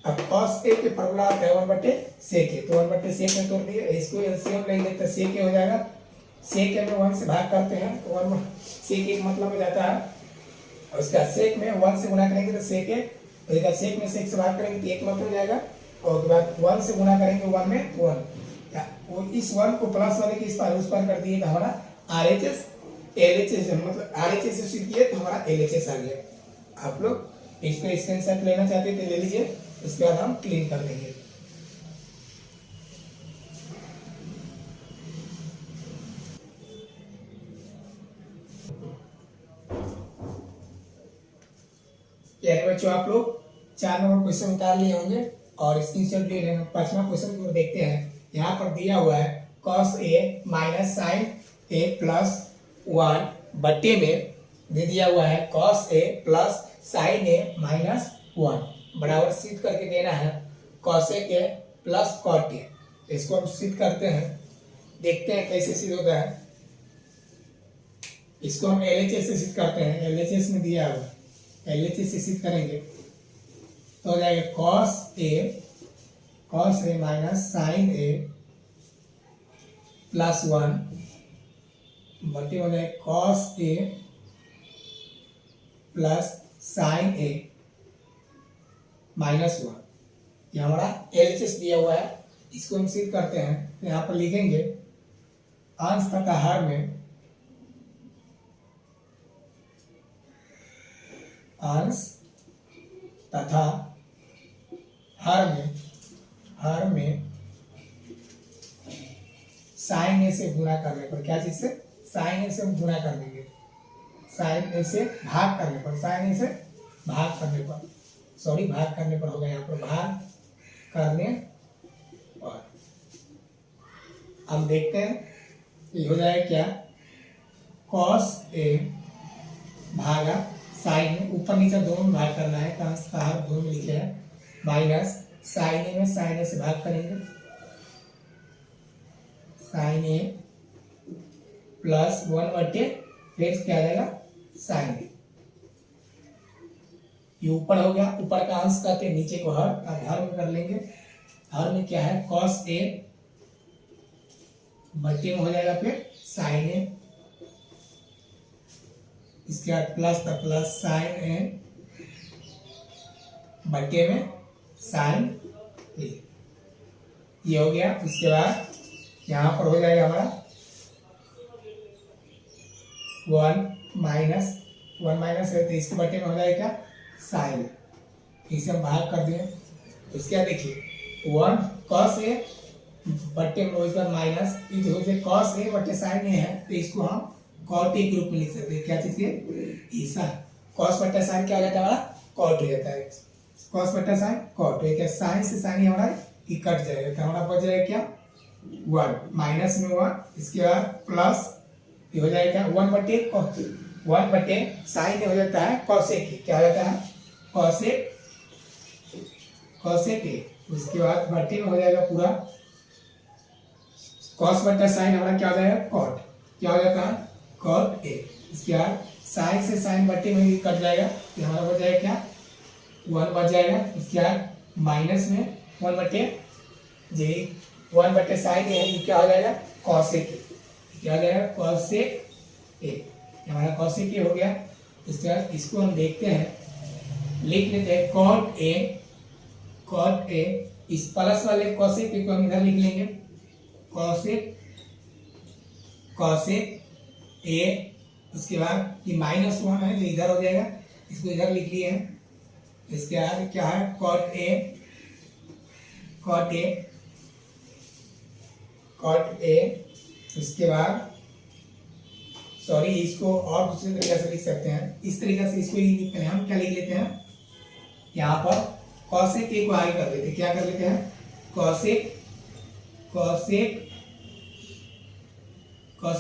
अब कॉस ए के फॉर्मूला आता है 1 बटे सेक ए, तो 1 बटे सेक में तोड़ दिए, इसको एलसीएम लेंगे तो सेक ए हो जाएगा, सेक ए में 1 से भाग करते हैं तो 1 सेक ए मतलब हो जाता है, उसका सेक में 1 से गुणा करेंगे तो सेक ए, तो सेक में सेक से भाग करेंगे तो 1 मतलब हो जाएगा, और उसके बाद 1 से गुणा करेंगे 1 में 1, वो इस 1 को प्लस वाले के इस पार उस पार कर दिए तो हमारा आरएचएस एलएचएस मतलब आरएचएस से सीख किए तो हमारा एलएचएस आ गया। आप लोग इसको स्क्रीनशॉट लेना चाहते तो ले लीजिए, इसके बाद हम क्लीन कर देंगे। यानी बच्चों आप लोग 4 नंबर क्वेश्चन उतार लिए होंगे और स्क्रीनशॉट ले लेंगे। 5वां क्वेश्चन को देखते हैं। यहाँ पर दिया हुआ है cos A minus sine a plus 1 बट्टे में दे दिया हुआ है cos A plus sine a minus 1 बराबर सिद्ध करके देना है cos ए के प्लस cot ए। इसको हम सिद्ध करते हैं, देखते हैं कैसे सिद्ध होता है। इसको हम एलएचएस से सिद्ध करते हैं, एलएचएस में दिया हुआ एलएचएस से सिद्ध करेंगे तो हो जाएगा cos A minus sine a plus 1 बटे हो जाए cos A plus sine a minus 1। ये हमारा एलएचएस दिया हुआ है, इसको हम सिद्ध करते हैं। तो यहाँ पर लिखेंगे अंश तथा हर में अंश तथा हर में साइन ए से गुणा करने पर, क्या चीज से, साइन ए से हम गुणा कर देंगे, साइन ए से भाग करने पर, साइन ए से भाग करने पर, सॉरी भाग करने पर होगा, यहाँ पर भाग करने पर। हम देखते हैं ये हो जाएगा क्या, cos ए भागा साइन ए, ऊपर नीचे दोनों में भाग करना है, अंश का हर दोनों में लिखे हैं, माइनस साइन ए में साइन ए से भाग करेंगे, साइन ए प्लस 1 बटे फिर क्या आ जाएगा साइन ए। ये ऊपर हो गया, ऊपर का अंश कहते हैं, नीचे को हर, अब हर में कर लेंगे। हर में क्या है cos ए बटे में हो जाएगा फिर साइन ए, इसके बाद प्लस साइन ए बटे में साइन ए, ये हो गया। उसके बाद यहाँ पर हो जाएगा हमारा 1 माइनस है, तो इसके बटे में हो जाएगा क्या साइन, इसे हम भाग कर दिए। इसके बाद देखिए 1 cos ए बटे में इसका माइनस, ये हो जाए cos ए बटे साइन ए है, तो इसको हम cot ए के रूप में लिख सकते हैं। क्या चीज के ऐसा cos बटा साइन क्या हो जाता है हमारा cot हो जाता है, cos बटा साइन cot है, क्या साइन से साइन हमारा ये कट जाएगा, तो हमारा बच जाएगा क्या 1 माइनस में 1, इसके बाद प्लस ये हो जाएगा 1 बटे साइन हो जाता है कॉसेक, क्या हो जाता है कॉसेक ए। उसके बाद बटे में हो जाएगा पूरा कॉस बटा साइन हमारा क्या हो जाएगा कॉट, क्या हो जाता है कॉट ए। इसके बाद साइन से साइन बटे में कट जाएगा, तो हमारा बच जाएगा क्या 1 बच जाएगा। इसके बाद माइनस में 1 बटे जे 1 बटे साइन ए है, ये क्या हो जाएगा कॉसेक ए, क्या हो जाएगा कॉसेक ए, हमारा कॉसेक ए हो गया। इसके बाद इसको हम देखते हैं, लिख लेते हैं कॉट ए, इस प्लस वाले कॉसेक ए को हम इधर लिख लेंगे, कॉसेक ए, उसके बाद ये -1 है जो इधर हो जाएगा, इसको इधर लिख लिए हैं। इसके बाद क्या है कॉट ए, उसके बाद सॉरी इसको और दूसरे तरीके से लिख सकते हैं, इस तरीके से इसको ही लिखते हैं। हम क्या लिख लेते हैं यहाँ पर कॉसेक ए को आगे कर लेते हैं, क्या कर लेते हैं कॉसेक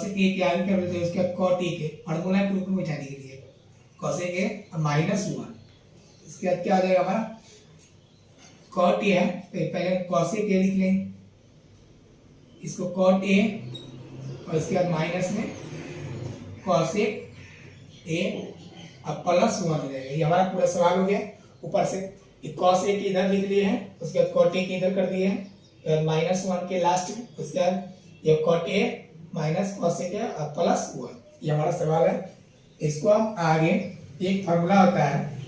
ए के आगे कर लेते हैं, उसके कॉट ए के फॉर्मूला के रूप में बिठाने के लिए कॉसेक ए -1। इसके बाद क्या हो जाएगा हमारा कॉट ए है, तो पहले कॉसेक ए लिख लेंगे, इसको कॉट ए और इसके बाद माइनस में कॉसेक ए अब +1 हो जाएगा। ये हमारा पूरा सवाल हो गया। ऊपर से कॉस ए के इधर लिख लिए हैं, उसके बाद कॉट ए के इधर कर दिए हैं, -1 के लास्ट में, उसके बाद ये cot a minus cosec a और +1, ये हमारा सवाल है। इसको हम आगे एक फार्मूला होता है,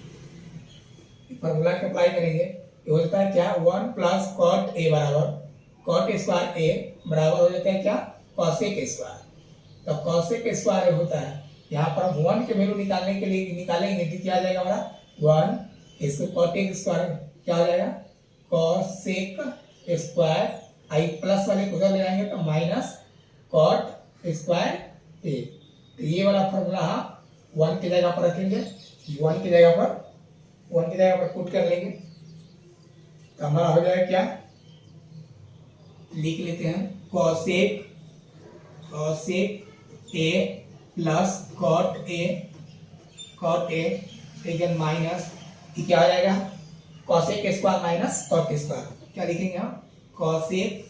फार्मूला का अप्लाई करेंगे, ये होता है क्या 1 + कॉट ए बराबर कॉट स्क्वायर ए बराबर हो जाता है क्या कॉसेक स्क्वायर। तो कॉसेक स्क्वायर होता है, यहाँ पर हम 1 के वैल्यू निकालने के लिए निकालेंगे तो क्या आ जाएगा हमारा 1, इसको कॉटेक स्क्वायर क्या हो जाएगा कॉसेक स्क्वायर, आई प्लस वाले को उधर ले जाएंगे तो माइनस कॉट स्क्वायर ए। तो ये वाला फॉर्मूला 1 की जगह पर रखेंगे, 1 की जगह पर पुट कर लेंगे, तो हमारा हो जाएगा क्या, लिख लेते हैं cosec a plus cot a ठीक माइनस ये क्या हो जाएगा cosec square minus cot square, क्या लिखेंगे हम cosec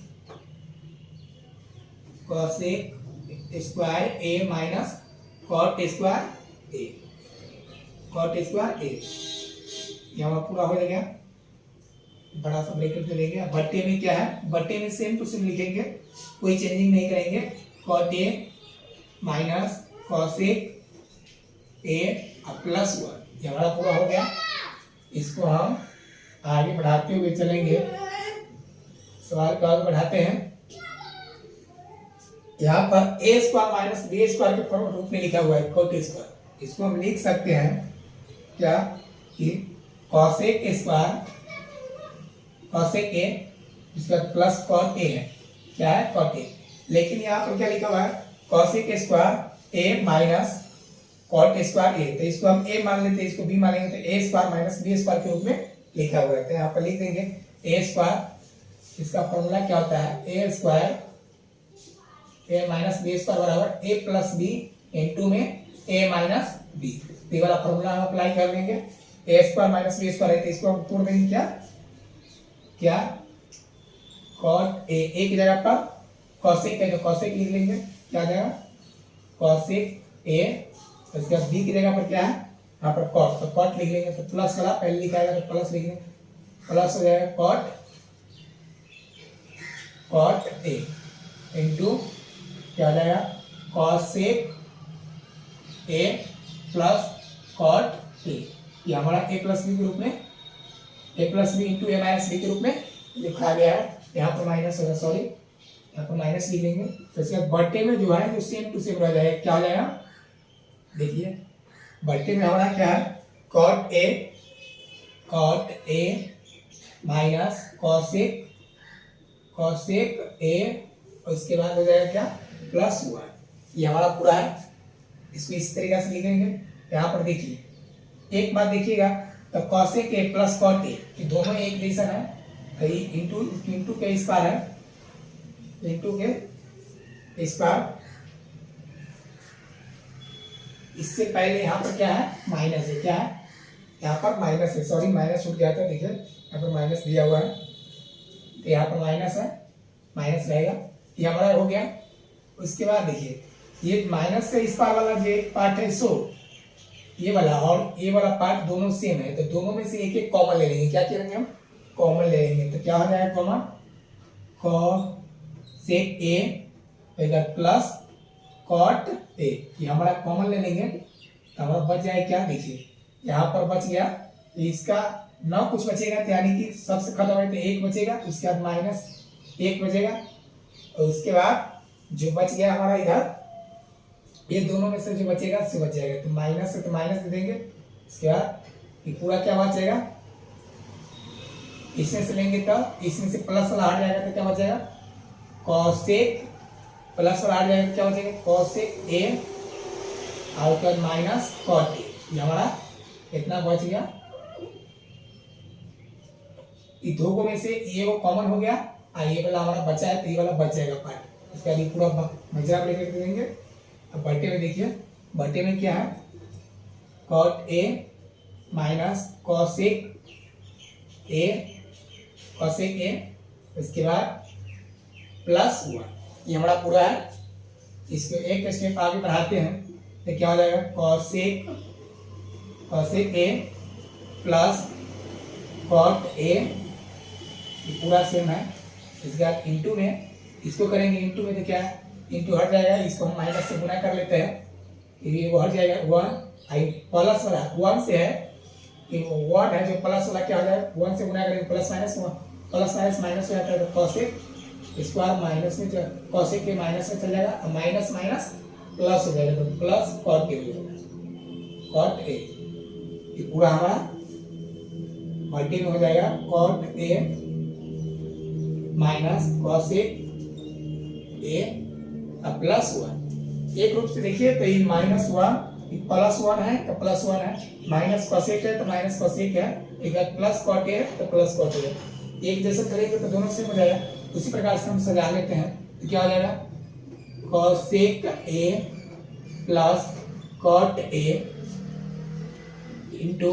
square a minus cot square a, ये हमारा पूरा हो जाएगा। बड़ा सा ब्रैकेट ले लेंगे। बट्टे में क्या है, बट्टे में सेम टू सेम लिखेंगे, कोई चेंजिंग नहीं करेंगे, cot a minus cosec a +1, ये हमारा पूरा हो गया। इसको हम आगे बढ़ाते हुए चलेंगे, सवाल को आगे बढ़ाते हैं। यहाँ पर ए स्क्वायर माइनस बी स्क्वायर के रूप में लिखा हुआ है कॉट स्क्वायर, इसको हम लिख सकते हैं क्या कि कॉसेक ए इसका प्लस कॉट ए है, क्या है कॉट ए, लेकिन यहाँ पर क्या लिखा हुआ है cosec square a minus cot square ए, तो इसको हम ए मान लेते हैं, इसको बी मानेंगे, तो a square minus b square के रूप में लिखा हुआ है। तो यहाँ पर लिख देंगे ए स्क्वायर, इसका फॉर्मूला क्या होता है a square a minus b square बराबर ए प्लस बी इंटू में ए माइनस बी, ये वाला फॉर्मूला हम अप्लाई कर देंगे। ए स्क्वायर माइनस बी स्क्वायर है तो इसको हम तोड़ देंगे क्या कॉट ए की जगह पर कॉसेक है, तो कॉसेक लिख लेंगे, क्या आ जाएगा कॉसेक ए, इसके बाद बी की जगह पर क्या है यहाँ पर कॉट, तो कॉट लिख लेंगे, तो प्लस वाला पहले लिखा है तो प्लस लिख लेंगे, प्लस हो जाएगा कॉट ए इंटू क्या हो जाएगा cosec a plus cot a, ये हमारा ए प्लस बी के रूप में a plus b into a minus b के रूप में लिखा गया है। यहाँ पर माइनस होगा, सॉरी यहाँ पर माइनस लिख लेंगे, तो इसके बाद बट्टे में जो है जो सेम टू सेम रह जाएगा, क्या हो जाएगा देखिए बट्टे में हमारा क्या है cot a minus cosec a, और इसके बाद हो जाएगा क्या +1, ये हमारा पूरा है। इसको इस तरीके से लिखेंगे। यहाँ पर देखिए एक बात देखिएगा, तो cosec a plus cot a, दोनों एक जैसा है, तो इंटू के स्क्वायर है, इंटू के स्क्वायर, इससे पहले यहाँ पर क्या है माइनस है, क्या है यहाँ पर माइनस है, सॉरी माइनस छूट गया था, देखिए यहाँ पर माइनस दिया हुआ है, तो यहाँ पर माइनस है, माइनस रहेगा, ये हमारा हो गया। उसके बाद देखिए ये माइनस से इस पार वाला जो पार्ट है सो ये वाला और ये वाला पार्ट दोनों सेम है, तो दोनों में से एक एक कॉमन ले लेंगे, क्या करेंगे हम कॉमन ले लेंगे तो क्या हो जाएगा common, cosec a plus cot a, ये हमारा कॉमन ले लेंगे तो हमारा बच जाएगा क्या, देखिए यहाँ पर बच गया, इसका न कुछ बचेगा यानी कि सबसे खत्म है तो एक बचेगा, उसके बाद माइनस एक बचेगा और उसके बाद जो बच गया हमारा इधर ये दोनों में से जो बचेगा उससे बच जाएगा, तो माइनस से तो माइनस दे देंगे, इसके बाद ये पूरा क्या बचेगा, इसमें से लेंगे तब इसमें से प्लस वाला हट जाएगा तो क्या बचेगा, कॉसेक प्लस वाला हट जाएगा तो क्या बचेगा, कॉसेक ए और उसके बाद माइनस कॉट ए, ये हमारा कितना बच गया, ये दो को में से ये वो कॉमन हो गया और ये वाला हमारा बचा है तो ये वाला बच जाएगा पार्ट, इसका ये पूरा मजा लेकर के देंगे। अब बटे में देखिए, बटे में क्या है, cot a minus cosec a इसके बाद प्लस 1, ये हमारा पूरा है। इसको एक स्टेप आगे बढ़ाते हैं तो क्या हो जाएगा, cosec a plus cot a, ये पूरा सेम है। इसके बाद इंटू में इसको करेंगे, इंटू में तो क्या है, इंटू हट जाएगा, इसको हम माइनस से गुना कर लेते हैं, ये वो हट जाएगा 1, आई प्लस वाला 1 से है, ये 1 है जो प्लस वाला क्या हो जाएगा, 1 से गुना करेंगे प्लस माइनस माइनस हो जाता है तो कॉसेक स्क्वायर माइनस में कॉसेक के माइनस में चल जाएगा और माइनस माइनस प्लस हो जाएगा तो प्लस कॉट ए हो जाएगा, कॉट ए, ये पूरा हमारा मल्टी में हो जाएगा, cot a minus cosec a plus 1। एक रूप से देखिए तो ये माइनस 1 प्लस 1 है तो प्लस 1 है, माइनस कॉसेक है तो माइनस कॉसेक है, एक प्लस कॉट ए तो प्लस कॉट ए, एक जैसे करेंगे तो दोनों सेम हो जाएगा। उसी प्रकार से हम सजा लेते हैं तो क्या हो जाएगा, cosec a plus cot a into,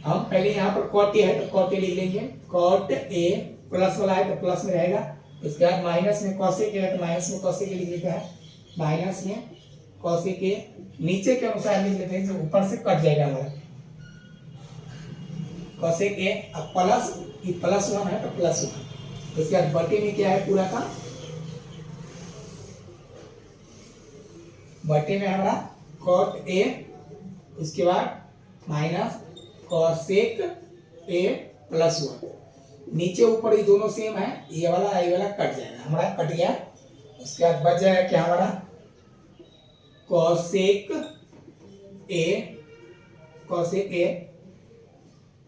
हम पहले यहाँ पर कॉट ए है तो कॉट ए लिख लेंगे, कॉट ए प्लस वाला है तो प्लस में रहेगा, उसके बाद माइनस में कॉसेक है तो माइनस में कॉसेक लिख लेते हैं, माइनस में कॉसेक ए नीचे के अनुसार लिख लेते हैं जो ऊपर से कट जाएगा हमारा, कॉसेक ए अब प्लस ये प्लस 1 है तो प्लस 1, उसके बाद बटे में क्या है पूरा का, बटे में हमारा कॉट ए उसके बाद माइनस कॉसेक ए प्लस 1, नीचे ऊपर ये दोनों सेम है, ये वाला कट जाएगा, हमारा कट गया। उसके बाद बच जाएगा क्या हमारा, कॉसेक ए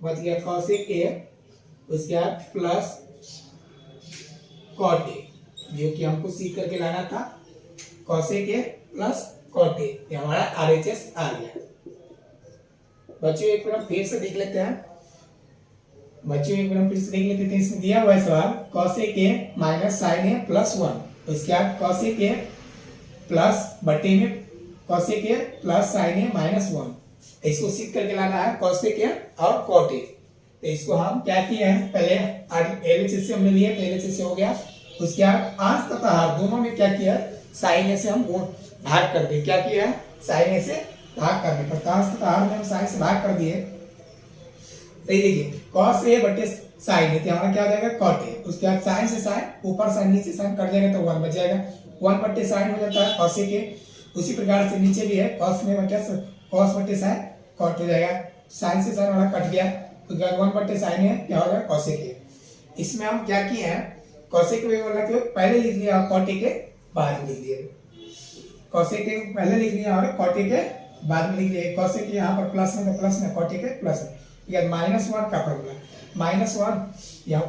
बच गया, कॉसेक ए उसके बाद प्लस कॉट ए, जो कि हमको सीख करके लाना था, cosec a plus cot a, ये हमारा आरएचएस आ गया। बच्चों एक बार फिर से देख लेते हैं, इसमें दिया हुआ है सवाल cosec a minus sine a plus 1, उसके बाद कॉसेक ए प्लस बटे में cosec a plus sine a minus 1, इसको सीख करके लाना है कॉसेक ए और कॉट ए। तो इसको हम क्या किए हैं, पहले एलएचएस से हमने लिया तो एलएचएस से हो गया, उसके बाद अंश तथा हर दोनों में क्या किया, साइन ए से हम भाग कर दिए, क्या किया है, साइन ए से भाग करने पर अंश तथा हर में हम साइन से भाग कर दिए, तो देखिए cos a बटे साइन ए हमारा क्या हो जाएगा, cot a, उसके बाद साइन से साइन ऊपर साइन नीचे साइन कट जाएगा तो 1 बच जाएगा, 1 बटे साइन हो जाता है cos a के, उसी प्रकार से नीचे भी है cos में बटे cos बटे साइन cot हो जाएगा, साइन से साइन वाला कट गया, उसके बाद 1 बटे साइन है क्या हो जाएगा cos a के। इसमें हम क्या किए हैं, cos a के वाला को पहले लिख लिया और cot a के बाद में लिख दिए, cos a के पहले लिख लिया और cot a के बाद में लिख लिया, cos a के यहाँ पर प्लस में तो प्लस में, cot a के प्लस में, -1 का फॉर्मूला, -1 या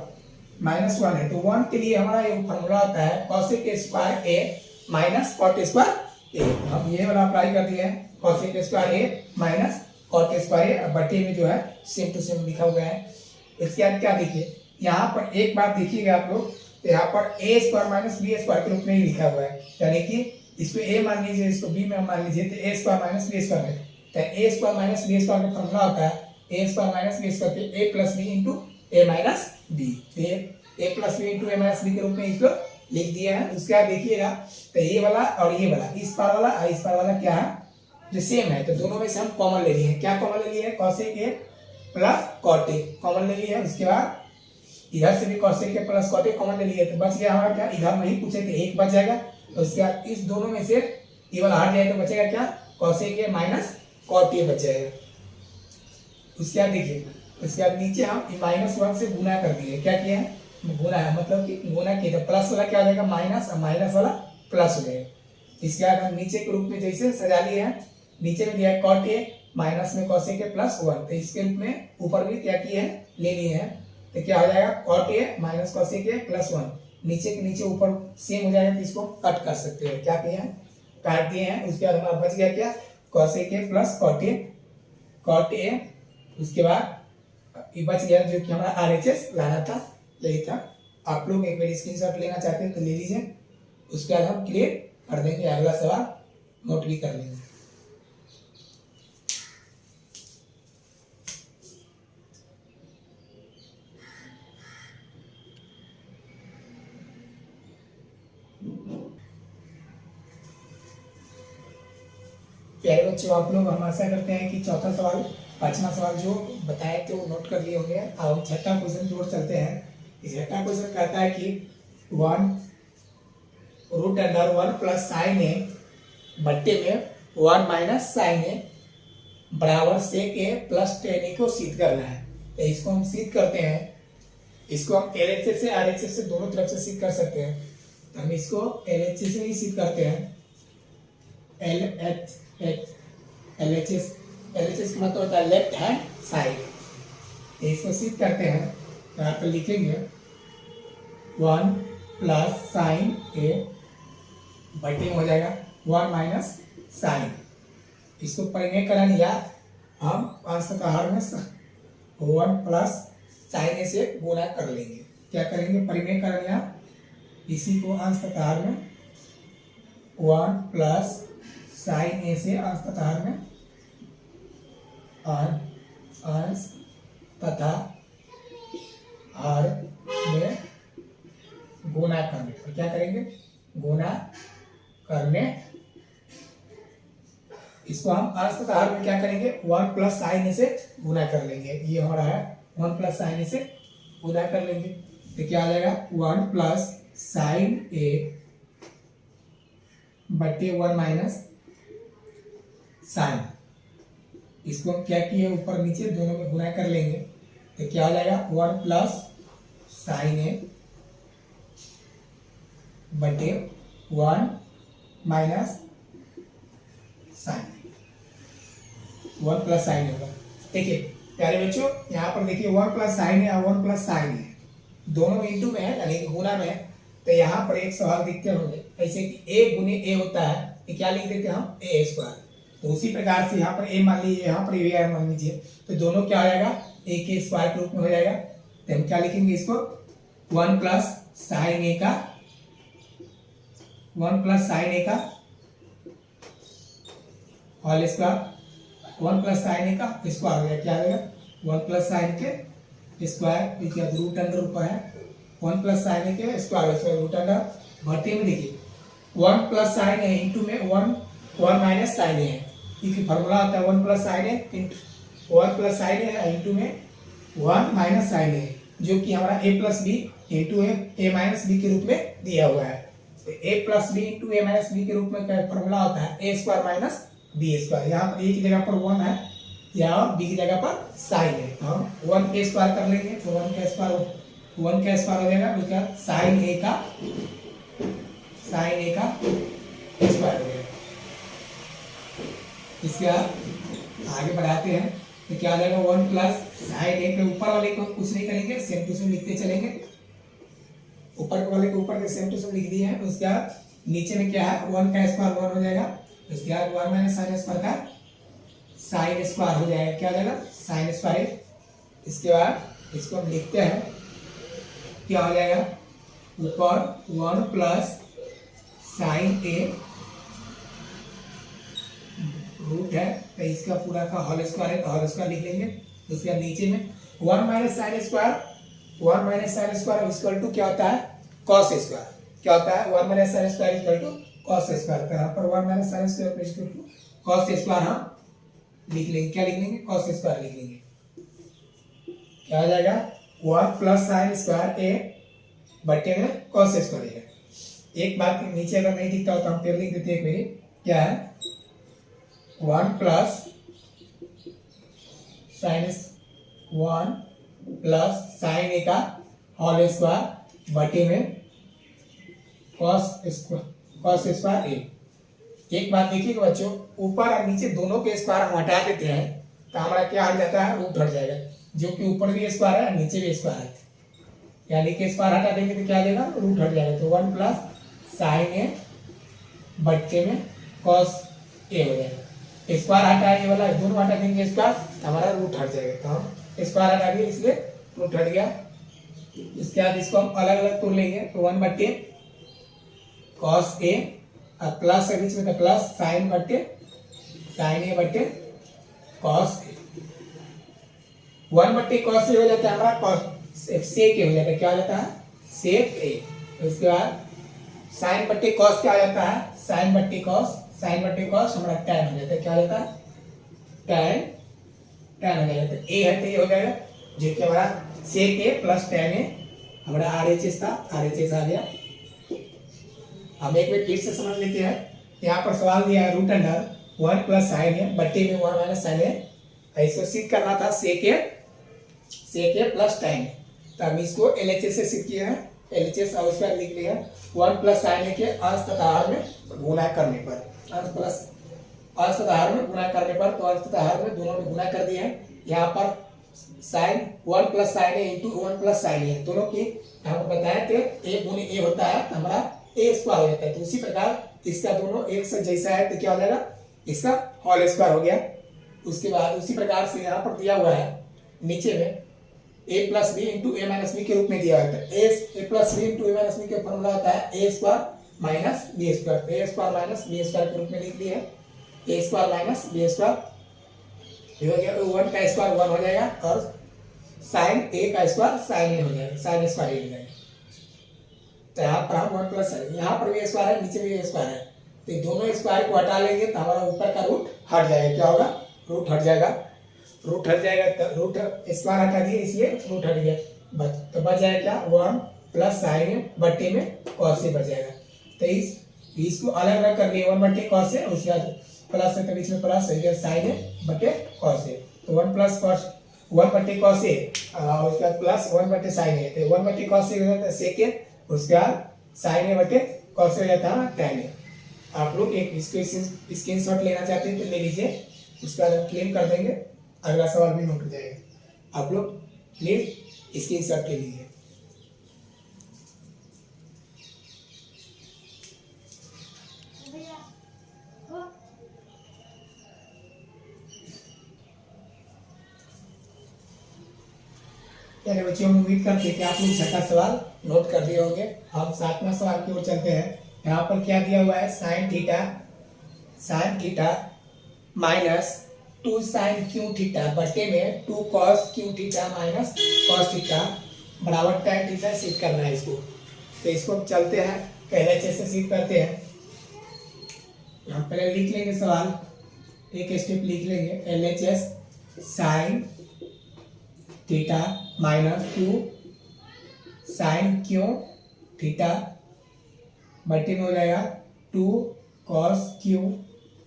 -1 है तो 1 के लिए हमारा ये फॉर्मूला आता है cosec square a minus cot square a, हम ये वाला अप्लाई कर दिए हैं, cosec square a minus cot square a, बटे में जो है सेम टू सेम लिखा हुआ है। इसके बाद क्या देखिए, यहाँ पर एक बात देखिएगा आप लोग, तो यहाँ पर a square minus b square के रूप में ही लिखा हुआ है, यानी कि इसको a मान लीजिए, इसको b में मान लीजिए, तो a square minus b square है, तो a square minus b square का फॉर्मूला होता है a square minus b square पे a plus b into a minus b, a plus b into a minus b के रूप में इसको लिख दिया है। उसके बाद देखिएगा तो ये वाला और ये वाला, इस पार वाला और इस पार वाला क्या है, जो सेम है, तो दोनों में से हम कॉमन ले लिए हैं, क्या कॉमन ले लिए हैं, cosec a plus cot a common ले लिए हैं। उसके बाद इधर से भी कॉसेक के प्लस कॉट ए कॉमन ले लिए तो बच गया हमारा क्या, इधर नहीं पूछे थे एक बच जाएगा। तो उसके बाद इस दोनों में से ये वाला हट जाए तो बचेगा क्या, cosec a minus cot a बच जाएगा। उसके बाद देखिए, उसके बाद नीचे हम -1 से गुना कर दिए, क्या किया है, गुना है, मतलब कि गुना किया तो प्लस वाला क्या हो जाएगा माइनस, और माइनस वाला प्लस हो जाएगा। इसके बाद हम नीचे के रूप में जैसे सजा लिए हैं, नीचे में दिया है कॉट ए माइनस में कॉसेक ए प्लस 1, तो इसके रूप में ऊपर भी क्या किए हैं, ले लिए हैं, तो क्या हो जाएगा cot a minus cosec a plus 1, नीचे के नीचे ऊपर सेम हो जाएगा, तो इसको कट कर सकते हैं, क्या किए हैं, काट दिए हैं। उसके बाद हमारा बच गया क्या, cosec a plus cot a, उसके बाद ये बच गया जो कि हमारा RHS लाना था, यही था। आप लोग एक बार स्क्रीनशॉट लेना चाहते हैं तो ले लीजिए, उसके बाद हम क्लियर कर देंगे, अगला सवाल नोट भी कर लेंगे। प्यारे बच्चों, आप लोग हम आशा करते हैं कि चौथा सवाल, पांचवा सवाल जो बताए थे वो नोट कर लिए होंगे। अब हम छठा क्वेश्चन की ओर चलते हैं। इस छठा क्वेश्चन कहता है कि 1√1 प्लस साइन ए बट्टे में 1 माइनस साइन ए बराबर सेक ए प्लस टेन ए को सिद्ध करना है। तो इसको हम सिद्ध करते हैं, इसको हम LHS से RHS से दोनों तरफ से सिद्ध कर सकते हैं। तो हम इसको LHS से ही सिद्ध करते हैं, LHS का मतलब होता है लेफ्ट हैंड साइड। इसको सिद्ध करते हैं, तो यहाँ पर लिखेंगे 1 प्लस साइन ए बटे हो जाएगा 1 माइनस साइन। इसको परिमेयकरण या हम अंशतः में 1 प्लस साइन ए से गुणा कर लेंगे। क्या करेंगे, परिमेयकरण या इसी को अंशतः में 1 प्लस साइन ए से अंशतः में अंश तथा हर में गुणा करने पर क्या करेंगे, गुणा करने, इसको हम अंश तथा हर में क्या करेंगे 1 प्लस साइन ए से गुणा कर लेंगे। ये हमारा है 1 प्लस साइन ए से गुणा कर लेंगे, तो क्या आ जाएगा 1 प्लस साइन ए बटे 1 माइनस साइन। इसको हम क्या किए, ऊपर नीचे दोनों में गुणा कर लेंगे, तो क्या हो जाएगा 1 प्लस साइन ए बटे 1 माइनस साइन, 1 प्लस साइन होगा। देखिए प्यारे बच्चों, यहाँ पर देखिए 1 प्लस साइन है और 1 प्लस साइन है, दोनों इंटू में है यानी कि गुणा में है। तो यहाँ पर एक सवाल दिखते होंगे ऐसे कि a गुने a होता है, तो क्या लिख देते हैं हम a स्क्वायर। तो उसी प्रकार से यहाँ पर a मान लीजिए, यहाँ पर a मान लीजिए, तो दोनों क्या हो जाएगा a के स्क्वायर के रूप में हो जाएगा। तो हम क्या लिखेंगे इसको 1 प्लस साइन ए का, 1 प्लस साइन ए का होल स्क्वायर, 1 प्लस साइन ए का स्क्वायर हो जाएगा, क्या हो जाएगा 1 प्लस साइन के स्क्वायर, क्या रूट अंडर ऊपर है 1 प्लस साइन ए के स्क्वायर रूट अंडर भर्ती में। देखिए 1 प्लस साइन ए इंटू में 1 माइनस साइन ए है, क्योंकि फॉर्मूला होता है 1 plus sine a into 1 plus sine a into में 1 माइनस साइन ए, जो कि हमारा a plus b into a minus b के रूप में दिया हुआ है। तो a plus b into a minus b के रूप में क्या फॉर्मूला होता है a square minus b square. यहाँ पर a की जगह पर 1 है, यहाँ b की जगह पर साइन है, तो हम 1 के स्क्वायर कर लेंगे, तो 1 का स्क्वायर हो जाएगा, उसका साइन ए का स्क्वायर हो जाएगा। इसके आगे बढ़ाते हैं, तो क्या आ जाएगा 1 प्लस साइन ए के ऊपर वाले को कुछ नहीं करेंगे, सेम टू सेम लिखते चलेंगे, ऊपर वाले को ऊपर के सेम टू सेम लिख दिए हैं। उसके बाद नीचे में क्या है 1 का स्क्वायर 1 हो जाएगा, उसके बाद 1 माइनस साइन स्क्वायर का साइन स्क्वायर हो जाएगा, क्या हो जाएगा साइन स्क्वायर। इसके बाद इसको हम लिखते हैं, क्या हो जाएगा ऊपर 1 प्लस साइन ए रूट है, तो इसका पूरा का होल स्क्वायर है, तो होल स्क्वायर लिख लेंगे। उसके बाद नीचे में 1 minus sine square equal to क्या होता है कॉस स्क्वायर, क्या होता है 1 minus sine square equal to cos square. तो यहाँ पर 1 minus sine square equal to cos square हम लिख लेंगे, क्या लिख लेंगे कॉस स्क्वायर लिख लेंगे, क्या हो जाएगा 1 प्लस साइन स्क्वायर ए बटे में कॉस स्क्वायर ए। एक बात नीचे अगर नहीं दिखता हो तो हम फिर लिख देते हैं एक मिनट, क्या है 1 प्लस साइन 1 प्लस साइन ए का होल स्क्वायर बटे में कॉस स्क्वायर ए। एक बात देखिए बच्चों, ऊपर और नीचे दोनों के स्क्वायर हम हटा देते हैं तो हमारा क्या हट जाता है, रूट हट जाएगा, जो कि ऊपर भी स्क्वायर है और नीचे भी स्क्वायर है, यानी कि स्क्वायर हटा देंगे तो क्या आ जाएगा, रूट हट जाएगा। तो 1 प्लस साइन ए बट्टे में कॉस ए हो जाएगा। स्क्वायर हटा ये वाला दोनों हटा देंगे स्क्वायर तो हमारा रूट हट जाएगा। तो हम स्क्वायर हटा दिए इसलिए रूट हट गया। इसके बाद इसको हम अलग अलग तोड़ लेंगे तो 1 बट्टे कॉस ए और प्लस है बीच में तो प्लस साइन ए बट्टे कॉस ए। 1 बट्टे कॉस ए हो जाता है हमारा सेक ए हो जाता है, क्या हो जाता है सेक ए। तो इसके बाद साइन बट्टे कॉस क्या हो जाता है, साइन बट्टे कॉस हमारा टैन हो जाता है, क्या हो जाता है टैन हो जाएगा। तो ए है तो ये हो जाएगा, जो कि हमारा सेक ए प्लस टैन ए हमारा RHS था, RHS आ गया। हम एक बार फिर से समझ लेते हैं। यहाँ पर सवाल दिया है रूट अंडर 1 प्लस साइन ए बट्टे में 1 माइनस साइन ए। इसको सिद्ध करना था सेक ए प्लस टैन ए। तो हम इसको LHS से सिद्ध किया है, LHS और उसका लिख लिया 1 प्लस साइन ए के अंश तथा हर में गुणा करने पर, अंश तथा हर में गुणा करने पर, तो अंश तथा हर में दोनों में गुणा कर दिया है। यहाँ पर sign 1 plus sine a into 1 plus sine ए दोनों की हमको बताया थे ए गुणे ए होता है तो हमारा ए स्क्वायर हो जाता है। तो उसी प्रकार इसका दोनों एक से जैसा है तो क्या हो जाएगा, इसका होल स्क्वायर हो गया। उसके बाद उसी प्रकार से यहाँ पर दिया हुआ है नीचे में a plus b into a minus b के रूप में दिया होता है। ए plus b into a minus b का फॉर्मूला होता है a square minus b square. A square minus b square के रूप में लिख लिया है, a square minus b square हो गया। 1 का स्क्वायर 1 हो जाएगा और साइन ए का स्क्वायर साइन ए हो जाएगा, साइन स्क्वायर ए हो जाएगा। तो यहाँ पर हम 1 प्लस है, यहाँ पर भी स्क्वायर है नीचे भी स्क्वायर है, तो दोनों स्क्वायर को हटा लेंगे तो हमारा ऊपर का रूट हट जाएगा। क्या होगा, रूट हट जाएगा। तो रूट स्क्वायर हटा दिए इसलिए रूट हट गया, तो बच जाएगा क्या 1 प्लस साइन ए बट्टे में कॉस ए बच जाएगा। तो इसको अलग अलग कर लिए 1 बट्टे कॉस ए, उसके बाद प्लस है तो बीच में प्लस है साइन ए बट्टे कॉस ए। तो 1 प्लस कॉस 1 बट्टे कॉस ए और उसके बाद प्लस 1 बट्टे साइन ए। तो 1 बट्टे कॉस ए हो जाता है सेक ए, उसके बाद साइन ए बटे कॉस ए हो जाता है टैन ए। आप लोग एक इसको स्क्रीनशॉट लेना चाहते हैं तो ले लीजिए, उसके बाद हम क्लेम कर देंगे, अगला सवाल भी नोट हो जाएगा। आप लोग प्लीज स्क्रीनशॉट ले लीजिए। चलिए बच्चों, हम उम्मीद करते हैं कि आप लोग छठा सवाल नोट कर दिए होंगे। हम 7वां सवाल की ओर चलते हैं। यहाँ पर क्या दिया हुआ है, sine theta minus 2 sine cube theta बटे में 2 cos cube theta minus cos theta बराबर टैन थीटा सिद्ध करना है इसको। तो इसको हम चलते हैं LHS से सिद्ध करते हैं। हम पहले लिख लेंगे सवाल, एक स्टेप लिख लेंगे LHS sine theta minus 2 sine cube theta बटे में हो जाएगा 2 cos cube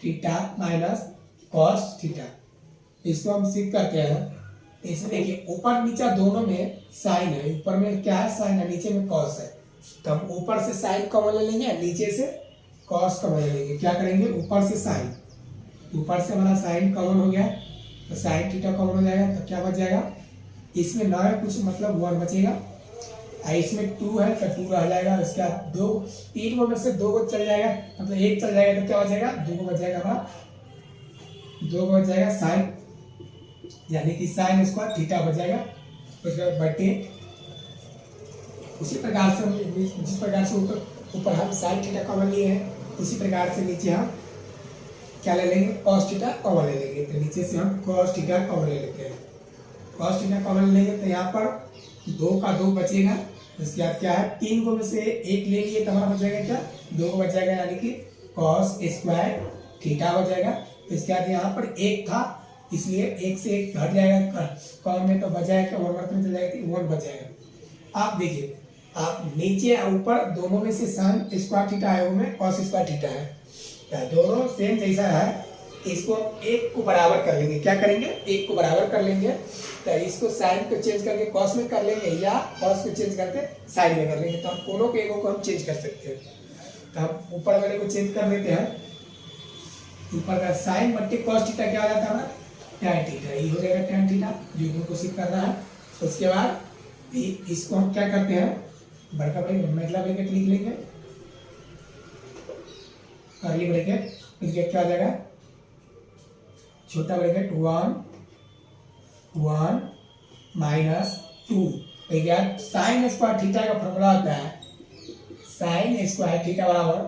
theta minus cos theta. इसको हम सिद्ध करते हैं। इसमें देखिए ऊपर नीचे दोनों में साइन है, ऊपर में क्या है साइन है, नीचे में कॉस है। तो हम ऊपर से साइन कॉमन ले लेंगे, नीचे से कॉस कॉमन ले लेंगे। क्या करेंगे, ऊपर से साइन, ऊपर से हमारा साइन कॉमन हो गया तो साइन थीटा कॉमन हो जाएगा। तो क्या बच जाएगा, इसमें ना है कुछ मतलब 1 बचेगा, इसमें 2 है तो 2 रह जाएगा। इसके बाद 2 3 में से 2 चल जाएगा, मतलब 1 चल जाएगा तो क्या बचेगा 2 बच जाएगा हमारा, 2 बच जाएगा साइन, यानी कि साइन स्क्वायर थीटा बच जाएगा। उसके बाद बटे उसी प्रकार से जिस प्रकार से ऊपर हम साइन थीटा कॉमन लिए हैं उसी प्रकार से नीचे हम क्या ले लेंगे, कॉस थीटा कॉमन ले लेंगे। तो नीचे से हम कॉस थीटा कॉमन ले लेते हैं, कॉस थीटा कॉमन लेंगे तो यहाँ पर 2 का 2 बचेगा। इसके बाद क्या है, 3 को में से 1 ले लिए तो हमारा बच जाएगा क्या 2 बच जाएगा, यानी कि कॉस स्क्वायर थीटा हो जाएगा। इसके बाद यहाँ पर 1 था इसलिए एक से एक हट जाएगा कॉमन में, तो बच जाएगा 1 में चल जाएगा 1 बच जाएगा। आप देखिए, आप नीचे और ऊपर दोनों में से साइन स्क्वायर थीटा है, वो में कॉस स्क्वायर थीटा है, या दोनों सेम जैसा है। इसको एक को बराबर कर लेंगे, क्या करेंगे, एक को बराबर कर लेंगे। तो इसको साइन को चेंज करके कॉस में कर लेंगे, या कॉस को चेंज करके साइन में कर लेंगे। तो हम दोनों के एगो को हम चेंज कर सकते हैं। तो हम ऊपर वाले को चेंज कर लेते हैं। ऊपर का साइन बट्टे कॉस थीटा क्या हो जाता है, टैन थीटा। ये हो जाएगा टैन थीटा, जो हमको सिद्ध करना है। उसके बाद इसको हम क्या करते हैं, बड़का ब्रैकेट मतलब ब्रैकेट लिख लेंगे, कर्ली ब्रैकेट, ब्रैकेट क्या हो जाएगा, छोटा bracket 1 minus 2। Sign square theta का फॉर्मूला होता है साइन स्क्वायर थीटा बराबर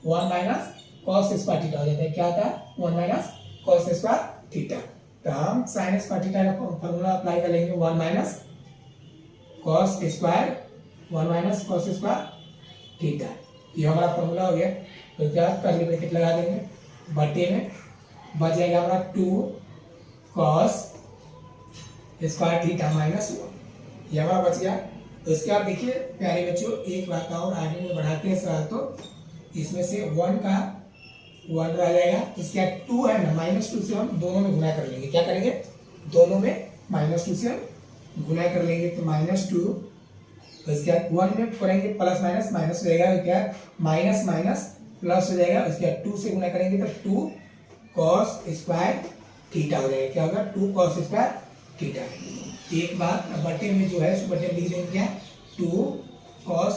1 माइनस कॉस स्क्वायर थीटा हो जाता है। क्या होता है, 1 माइनस कॉस स्क्वायर थीटा। तो हम साइन स्क्वायर थीटा का फॉर्मूला अप्लाई कर लेंगे, 1 minus cos square, 1 minus cos square theta. ये हमारा फॉर्मूला हो गया। तो क्या कर्ली ब्रैकेट लगा देंगे, बटे में बच जाएगा हमारा 2 कॉस स्क्वायर थीटा माइनस 1, ये हमारा बच गया। तो इसके बाद देखिए प्यारे बच्चों, एक बात और आगे में बढ़ाते हैं सवाल। तो इसमें से 1 का 1 रह जाएगा, इसके बाद 2 है ना, -2 से हम दोनों में गुना कर लेंगे। क्या करेंगे, दोनों में -2 से हम गुना कर लेंगे। तो -2, तो इसके बाद 1 में करेंगे प्लस माइनस, माइनस हो जाएगा, क्या माइनस माइनस प्लस हो जाएगा। इसके बाद 2 से गुना करेंगे तो 2 कॉस स्क्वायर थीटा हो जाएगा। क्या होगा, 2 कॉस स्क्वायर थीटा। एक बात बटे में जो है उस बटे में लिख देंगे क्या, 2 कॉस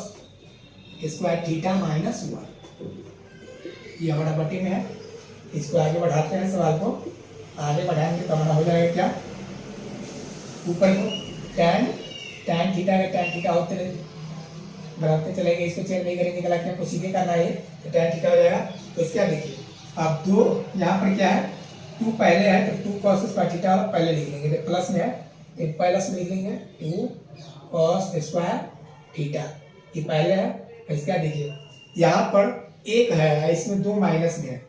स्क्वायर थीटा माइनस 1। ये हमारा बटे में है। इसको आगे बढ़ाते हैं सवाल को, आगे बढ़ाएंगे तो हमारा हो जाएगा क्या, ऊपर को टैन थीटा का टैन थीटा होते रहे बढ़ाते चलेंगे। इसको चेंज नहीं करेंगे, गला आपको सीधे करना है, तो टैन थीटा हो जाएगा। तो इसका देखिए अब 2 यहाँ पर क्या है, 2 पहले है तो 2 कॉस स्क्वायर थीटा पहले लिख लेंगे, तो प्लस में है तो प्लस में लिख लेंगे 2 कॉस स्क्वायर थीटा, ये पहले है। इसका देखिए यहाँ पर 1 है, इसमें 2 माइनस में है,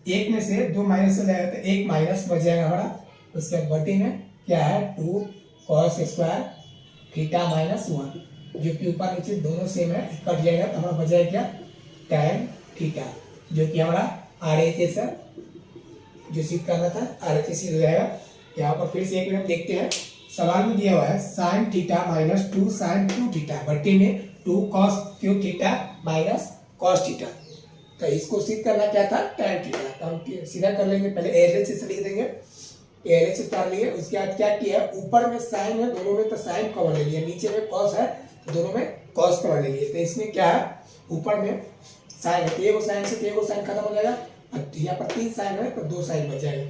1 में से 2 माइनस हो जाएगा तो 1 माइनस बच जाएगा हमारा। उसके बटे में क्या है, 2 कॉस स्क्वायर थीटा माइनस 1, जो कि ऊपर नीचे दोनों सेम है, कट जाएगा तो हमारा बच जाएगा क्या, टैन थीटा, जो कि हमारा RHS है, जो सिद्ध करना था RHS हो जाएगा। यहाँ पर फिर से एक मिनट देखते हैं, सवाल में दिया हुआ है sine theta minus 2 sine cube theta बट्टे में 2 cos cube theta minus cos theta. तो इसको सिद्ध करना क्या था, टैन थीटा। तो हम सीधा कर लेंगे, पहले LHS लिख देंगे, LHS कर लिए। उसके बाद क्या किया, ऊपर में साइन है दोनों में तो साइन कॉमन ले लिया, नीचे में कॉस है दोनों में कॉस कॉमन ले लिए। तो इसमें क्या है, ऊपर में साइन है तो एगो साइन से एगो साइन खत्म हो जाएगा, यहाँ पर 3 साइन है तो 2 साइन बच जाएगा।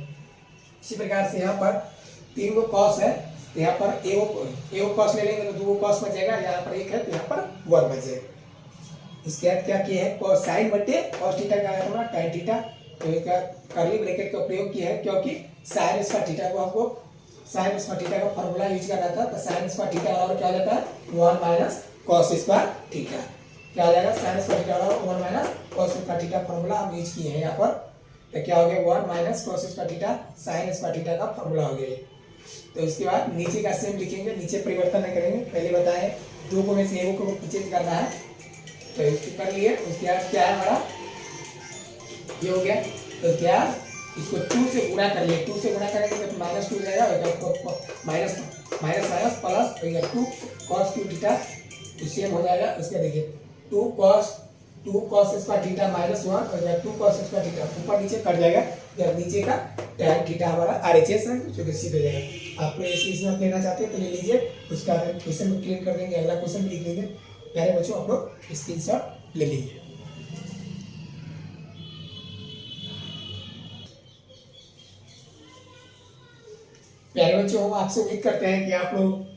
इसी प्रकार से यहाँ पर 3 गो कॉस है, तो यहाँ पर एगो कॉस ले लेंगे तो 2 कॉस बच जाएगा, यहाँ पर 1 है तो यहाँ पर 1 बच जाएगा। इसके बाद क्या किया है, कॉस साइन बटे कॉस थीटा का आया था टैन थीटा, तो इसका कर्ली ब्रैकेट का प्रयोग किया है, क्योंकि साइन स्क्वायर थीटा को आपको साइन स्क्वायर थीटा का फॉर्मूला यूज करना था। तो साइन स्क्वायर थीटा बराबर क्या हो जाता है, 1 माइनस कॉस स्क्वायर थीटा। क्या हो जाएगा, साइन स्क्वायर थीटा बराबर 1 minus cos square theta formula हम यूज किए हैं यहाँ पर। तो क्या हो गया, 1 minus cos square theta sine square theta का फॉर्मूला हो गया। तो इसके बाद नीचे का सेम लिखेंगे, नीचे परिवर्तन नहीं करेंगे, पहले बताएं 2 को में से एगो को चेंज करना है, तो इसको कर लिए। उसके बाद क्या है हमारा, ये हो गया। तो क्या इसको 2 से गुणा कर लिए, 2 से गुणा करेंगे तो -2 हो जाएगा, माइनस माइनस माइनस प्लस हो गया 2 कॉस क्यू थीटा, तो सेम हो जाएगा। उसके देखिए 2 कॉस स्क्वायर थीटा माइनस 1 हो जाएगा 2 कॉस स्क्वायर थीटा, ऊपर नीचे कट जाएगा, जब नीचे का टैन थीटा हमारा RHS है, जो कि सिद्ध हो जाएगा। आप लोग इसी में लेना चाहते हैं तो ले लीजिए, उसका क्वेश्चन में क्लियर कर देंगे, अगला क्वेश्चन लिख देंगे। प्यारे बच्चों आप लोग स्क्रीनशॉट ले लीजिए। प्यारे बच्चों हम आपसे उम्मीद करते हैं कि आप लोग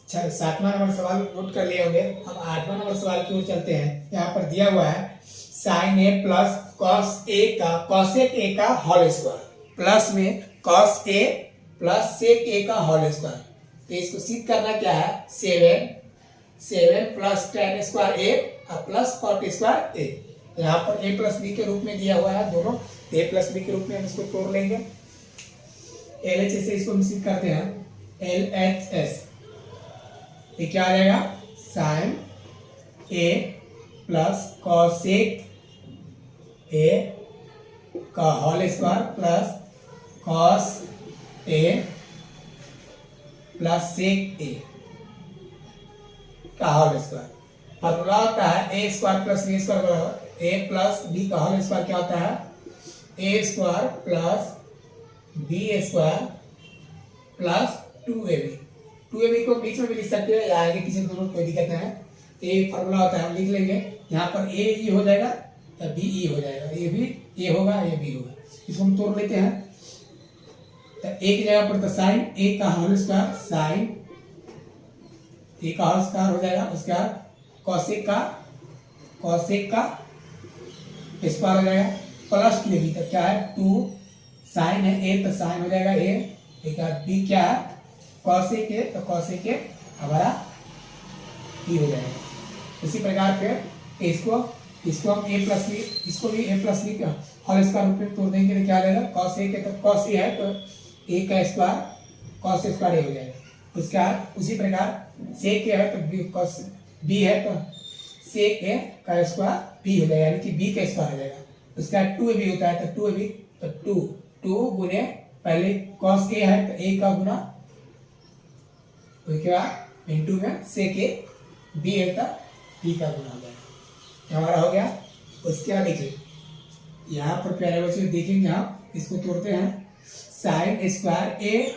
7वां नंबर सवाल नोट कर लिए होंगे। हम 8वां नंबर सवाल की ओर चलते हैं। यहाँ पर दिया हुआ है साइन ए प्लस कॉस ए का कॉसेक ए का होल स्क्वायर, प्लस में cos a plus sec a का होल स्क्वायर। तो इसको सिद्ध करना क्या है, 7 प्लस टेन स्क्वायर ए और प्लस कॉट स्क्वायर ए। यहाँ पर a प्लस बी के रूप में दिया हुआ है दोनों, a प्लस बी के रूप में हम इसको तोड़ लेंगे। LHS से इसको मिश्रित करते हैं, LHS, ये क्या आ जाएगा, sine a plus cosec a का whole square plus cos a plus sec a का होल स्क्वायर। फॉर्मूला होता है a square plus b square बराबर ए प्लस बी का होल स्क्वायर। क्या होता है, a square plus b square plus 2ab। 2ab को बीच में भी लिख सकते हैं या आगे पीछे दोनों, कोई दिक्कत नहीं है। ए फॉर्मूला होता है, हम लिख लेंगे यहाँ पर ए ई हो जाएगा या बी ई हो जाएगा, ये भी ए होगा ये बी होगा। इसको हम तोड़ लेते हैं, तो ए की जगह पर तो साइन ए का होल स्क्वायर, साइन ए का होल स्क्वायर हो जाएगा, उसके बाद कॉसेक का स्क्वायर हो जाएगा प्लस 2ab। तब क्या है, 2 साइन है ए तो साइन हो जाएगा ए, एक बी क्या है कॉसेक ए, तो कॉसेक ए हमारा बी हो जाएगा। उसी प्रकार फिर इसको हम ए प्लस बी, इसको भी ए प्लस बी का होल स्क्वायर रूप में तोड़ देंगे तो क्या रहेगा, कॉस ए के, तो कॉस ए है तो ए का स्क्वायर कॉस स्क्वायर ए हो जाएगा। उसके बाद उसी प्रकार सेक ए है तो बी, कॉस बी है तो सेक ए का स्क्वायर बी हो जाएगा, यानी कि बी का स्क्वायर हो जाएगा। उसके बाद 2ab होता है तो 2ab तो 2 गुने पहले कॉस ए है तो ए का गुना, उसके बाद इंटू में सेक ए बी है तो बी का गुना हो जाएगा, हमारा हो गया। उसके बाद देखिए यहाँ पर प्यारे बच्चे देखेंगे, हम इसको तोड़ते हैं, साइन स्क्वायर ए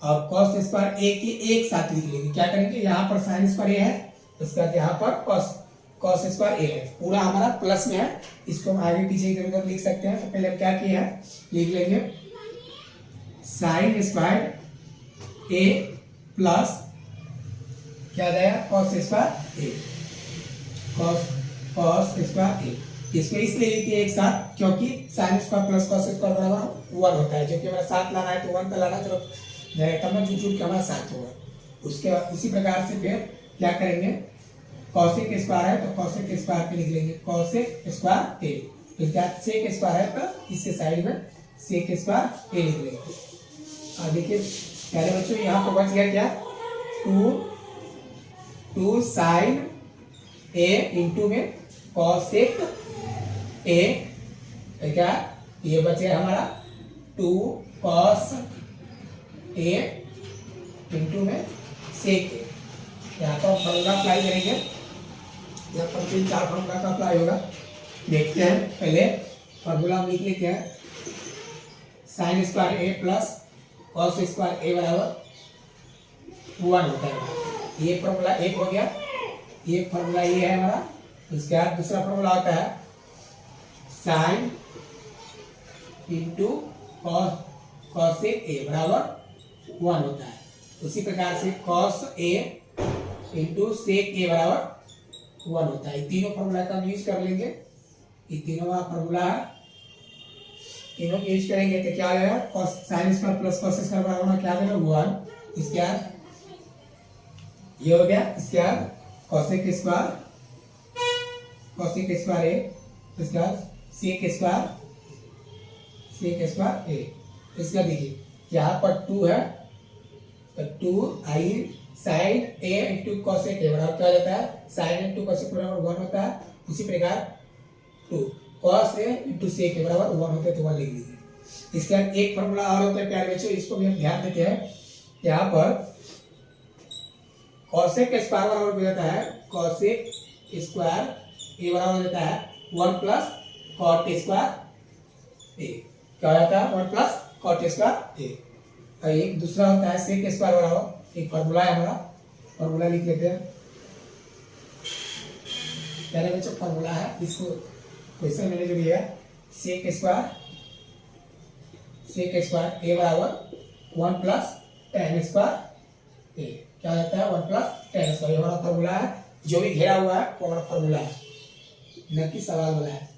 और कॉस स्क्वायर ए के एक साथ लिख लेंगे। क्या करेंगे, यहाँ पर साइन स्क्वायर ए है, उसके बाद यहाँ पर कॉस स्क्वायर ए है, पूरा हमारा प्लस में है। इसको हम आगे पीछे इधर उधर लिख सकते हैं। तो पहले हम क्या किए हैं, लिख लेंगे साइन स्क्वायर ए प्लस क्या जाएगा कॉस स्क्वायर ए, कॉस स्क्वायर ए। इसको इसलिए लिखिए एक साथ क्योंकि sign square plus cos square बराबर 1 होता है, जो कि हमारा 7 लाना है तो 1 का लाना है, तब ना जुट के हमारा 7 होगा। उसके बाद उसी प्रकार से फिर क्या करेंगे, कॉसेक स्क्वायर है तो कॉसेक स्क्वायर पे लिख लेंगे कॉसेक स्क्वायर ए, इसके बाद सेक स्क्वायर है तो इससे साइड में सेक स्क्वायर ए लिख लेंगे। और देखिए प्यारे बच्चों यहाँ पर बच गया क्या, 2 साइन ए इंटू में कॉसेक ए, क्या ये बचे हमारा 2 कॉस ए इंटू में सेक ए। यहाँ पर फॉर्मूला अप्लाई करेंगे, यहाँ पर 3-4 फॉर्मूला का अप्लाई होगा। देखते हैं, पहले फॉर्मूला हम लिख लेते हैं, साइन स्क्वायर ए प्लस कॉस स्क्वायर ए बराबर 1 होता है। ये फॉर्मूला एक हो गया, ये फॉर्मूला ये है हमारा। उसके बाद दूसरा फॉर्मूला होता है साइन इंटू कॉसेक ए बराबर 1 होता है। उसी प्रकार से cos A into sec a बराबर 1 होता है। तीनों फॉर्मूला का हम यूज कर लेंगे, ये तीनों का फॉर्मूला है, तीनों को यूज करेंगे तो क्या आ जाएगा, cos sine square plus cos square बराबर क्या आ जाएगा 1। इसके बाद ये हो गया, इसके बाद कॉसेक स्क्वायर ए, इसके बाद सेक स्क्वायर ए। इसका देखिए यहाँ पर 2 है तो 2 आई sine a into cosec a बराबर क्या हो जाता है, साइन इंटू कॉसेक बराबर 1 होता है। उसी प्रकार 2 cos A into sec a बराबर 1 होता है, तो 1 लिख लीजिए। इसके बाद एक फॉर्मूला और होता है प्यारे बच्चों, इसको भी हम ध्यान देते हैं। यहाँ पर कॉसेक स्क्वायर बराबर हो जाता है, कॉसेक स्क्वायर ए बराबर हो जाता है 1 प्लस कॉट स्क्वायर ए। क्या हो जाता है, 1 प्लस कॉट स्क्वायर ए। और एक दूसरा होता है सेक स्क्वायर बराबर, एक फॉर्मूला है हमारा, फॉर्मूला लिख लेते हैं। पहले बच्चों फॉर्मूला है, इसको क्वेश्चन मैंने जो दिया है, सेक स्क्वायर ए बराबर 1 प्लस tan स्क्वायर ए। क्या हो जाता है, 1 प्लस tan स्क्वायर, हमारा फॉर्मूला है। जो भी घेरा हुआ है वो हमारा फॉर्मूला है, न कि सवाल वाला है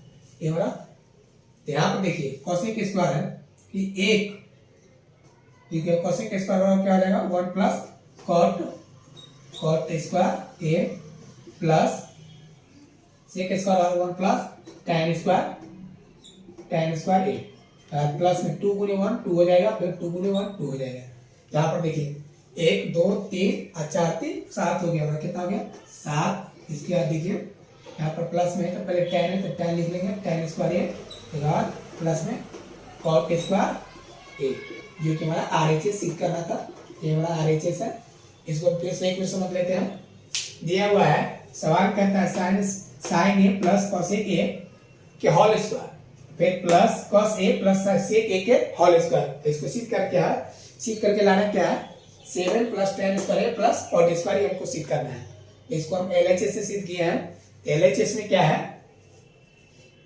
ये हमारा। यहाँ पर देखिए कॉसेक स्क्वायर है कि एक, ठीक है, कॉसेक स्क्वायर बराबर क्या हो जाएगा 1 प्लस कॉट स्क्वायर ए प्लस सेक स्क्वायर बराबर 1 प्लस tan स्क्वायर ए। प्लस में 2 गुने 1 2 हो जाएगा, फिर 2 गुने 1 2 हो जाएगा। यहाँ पर देखिए 1 2 3 और 4 3 7 हो गया हमारा, कितना हो गया 7। इसके बाद देखिए यहाँ पर प्लस में है तो पहले 10 है तो 10 लिख लेंगे, 10 स्क्वायर ए, फिर प्लस में कॉट स्क्वायर ए, जो कि हमारा RHS सीख करना था, ये हमारा RHS है। इसको फिर से एक बार समझ लेते हैं। दिया हुआ है सवाल कहता है sine a plus cosec a के होल स्क्वायर, फिर plus cos a plus sec a के होल स्क्वायर। इसको सीध करके है, सीध करके लाना क्या है 7 प्लस 10 स्क्वायर ए प्लस कॉट स्क्वायर, ये हमको सीध करना है। इसको हम LHS से सीध किए हैं। LHS में क्या है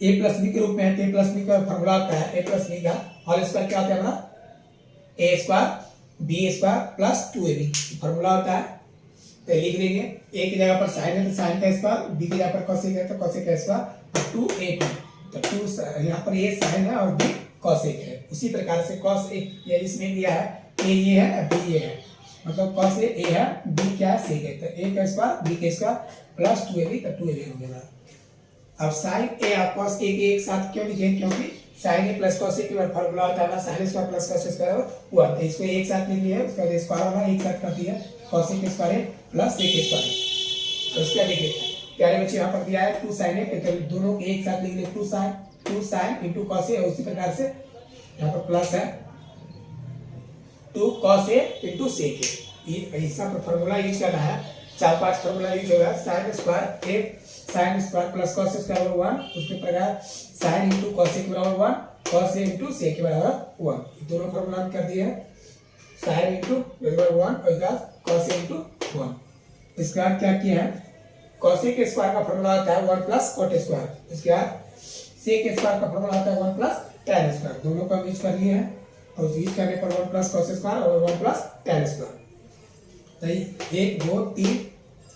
a प्लस बी के रूप में है, तो a प्लस बी का फॉर्मूला होता है a प्लस बी का होल स्क्वायर क्या होता है हमारा a square b square plus 2ab formula होता है। तो लिख लेंगे a की जगह पर साइन है तो साइन का स्क्वायर, b की जगह पर कोसेक है तो कोसेक का स्क्वायर, 2ab तो 2 यहाँ पर a साइन है और b कोसेक है। उसी प्रकार से cos a ये इसमें दिया है a ये है b ये है, मतलब cos a है b क्या है सेक है, तो a का स्क्वायर b का स्क्वायर प्लस 2ab तो 2ab हो गया। अब साइन ए और कॉस ए के एक साथ क्यों लिखे, क्योंकि साइन ए प्लस कॉस ए के बाद फॉर्मूला होता है sign square plus cos square हुआ, तो इसको एक साथ लिख लिया, उसका स्क्वायर वाला एक साथ कर दिया कॉस ए के स्क्वायर प्लस ए के स्क्वायर। तो इसका देखिए प्यारे बच्चे यहाँ पर दिया है 2 साइन ए, तो दोनों के एक साथ लिख लिया 2 साइन इनटू कॉस ए, उसी प्रकार से यहाँ पर प्लस है 2 कॉस ए इनटू सेक ए, ऐसा फॉर्मूला यूज करना है। 4-5 फॉर्मूला यूज होगा, sine square a sine square plus cos square बराबर 1, उसी प्रकार साइन इनटू कॉस ए के बराबर 1, कॉस ए इनटू सेक के बराबर 1, दोनों फॉर्मूला कर दिए हैं। साइन इनटू बराबर 1 और इसका कॉस ए इनटू 1। इसके बाद क्या किया है कॉस ए के स्क्वायर का फॉर्मूला होता है 1 प्लस कॉट स्क्वायर, इसके बाद सेक के स्क्वायर का फॉर्मूला होता है 1 प्लस tan स्क्वायर, दोनों का यूज कर लिए हैं और यूज करने पर 1 प्लस कॉस स्क्वायर और 1 प्लस tan स्क्वायर। तो 1 2 3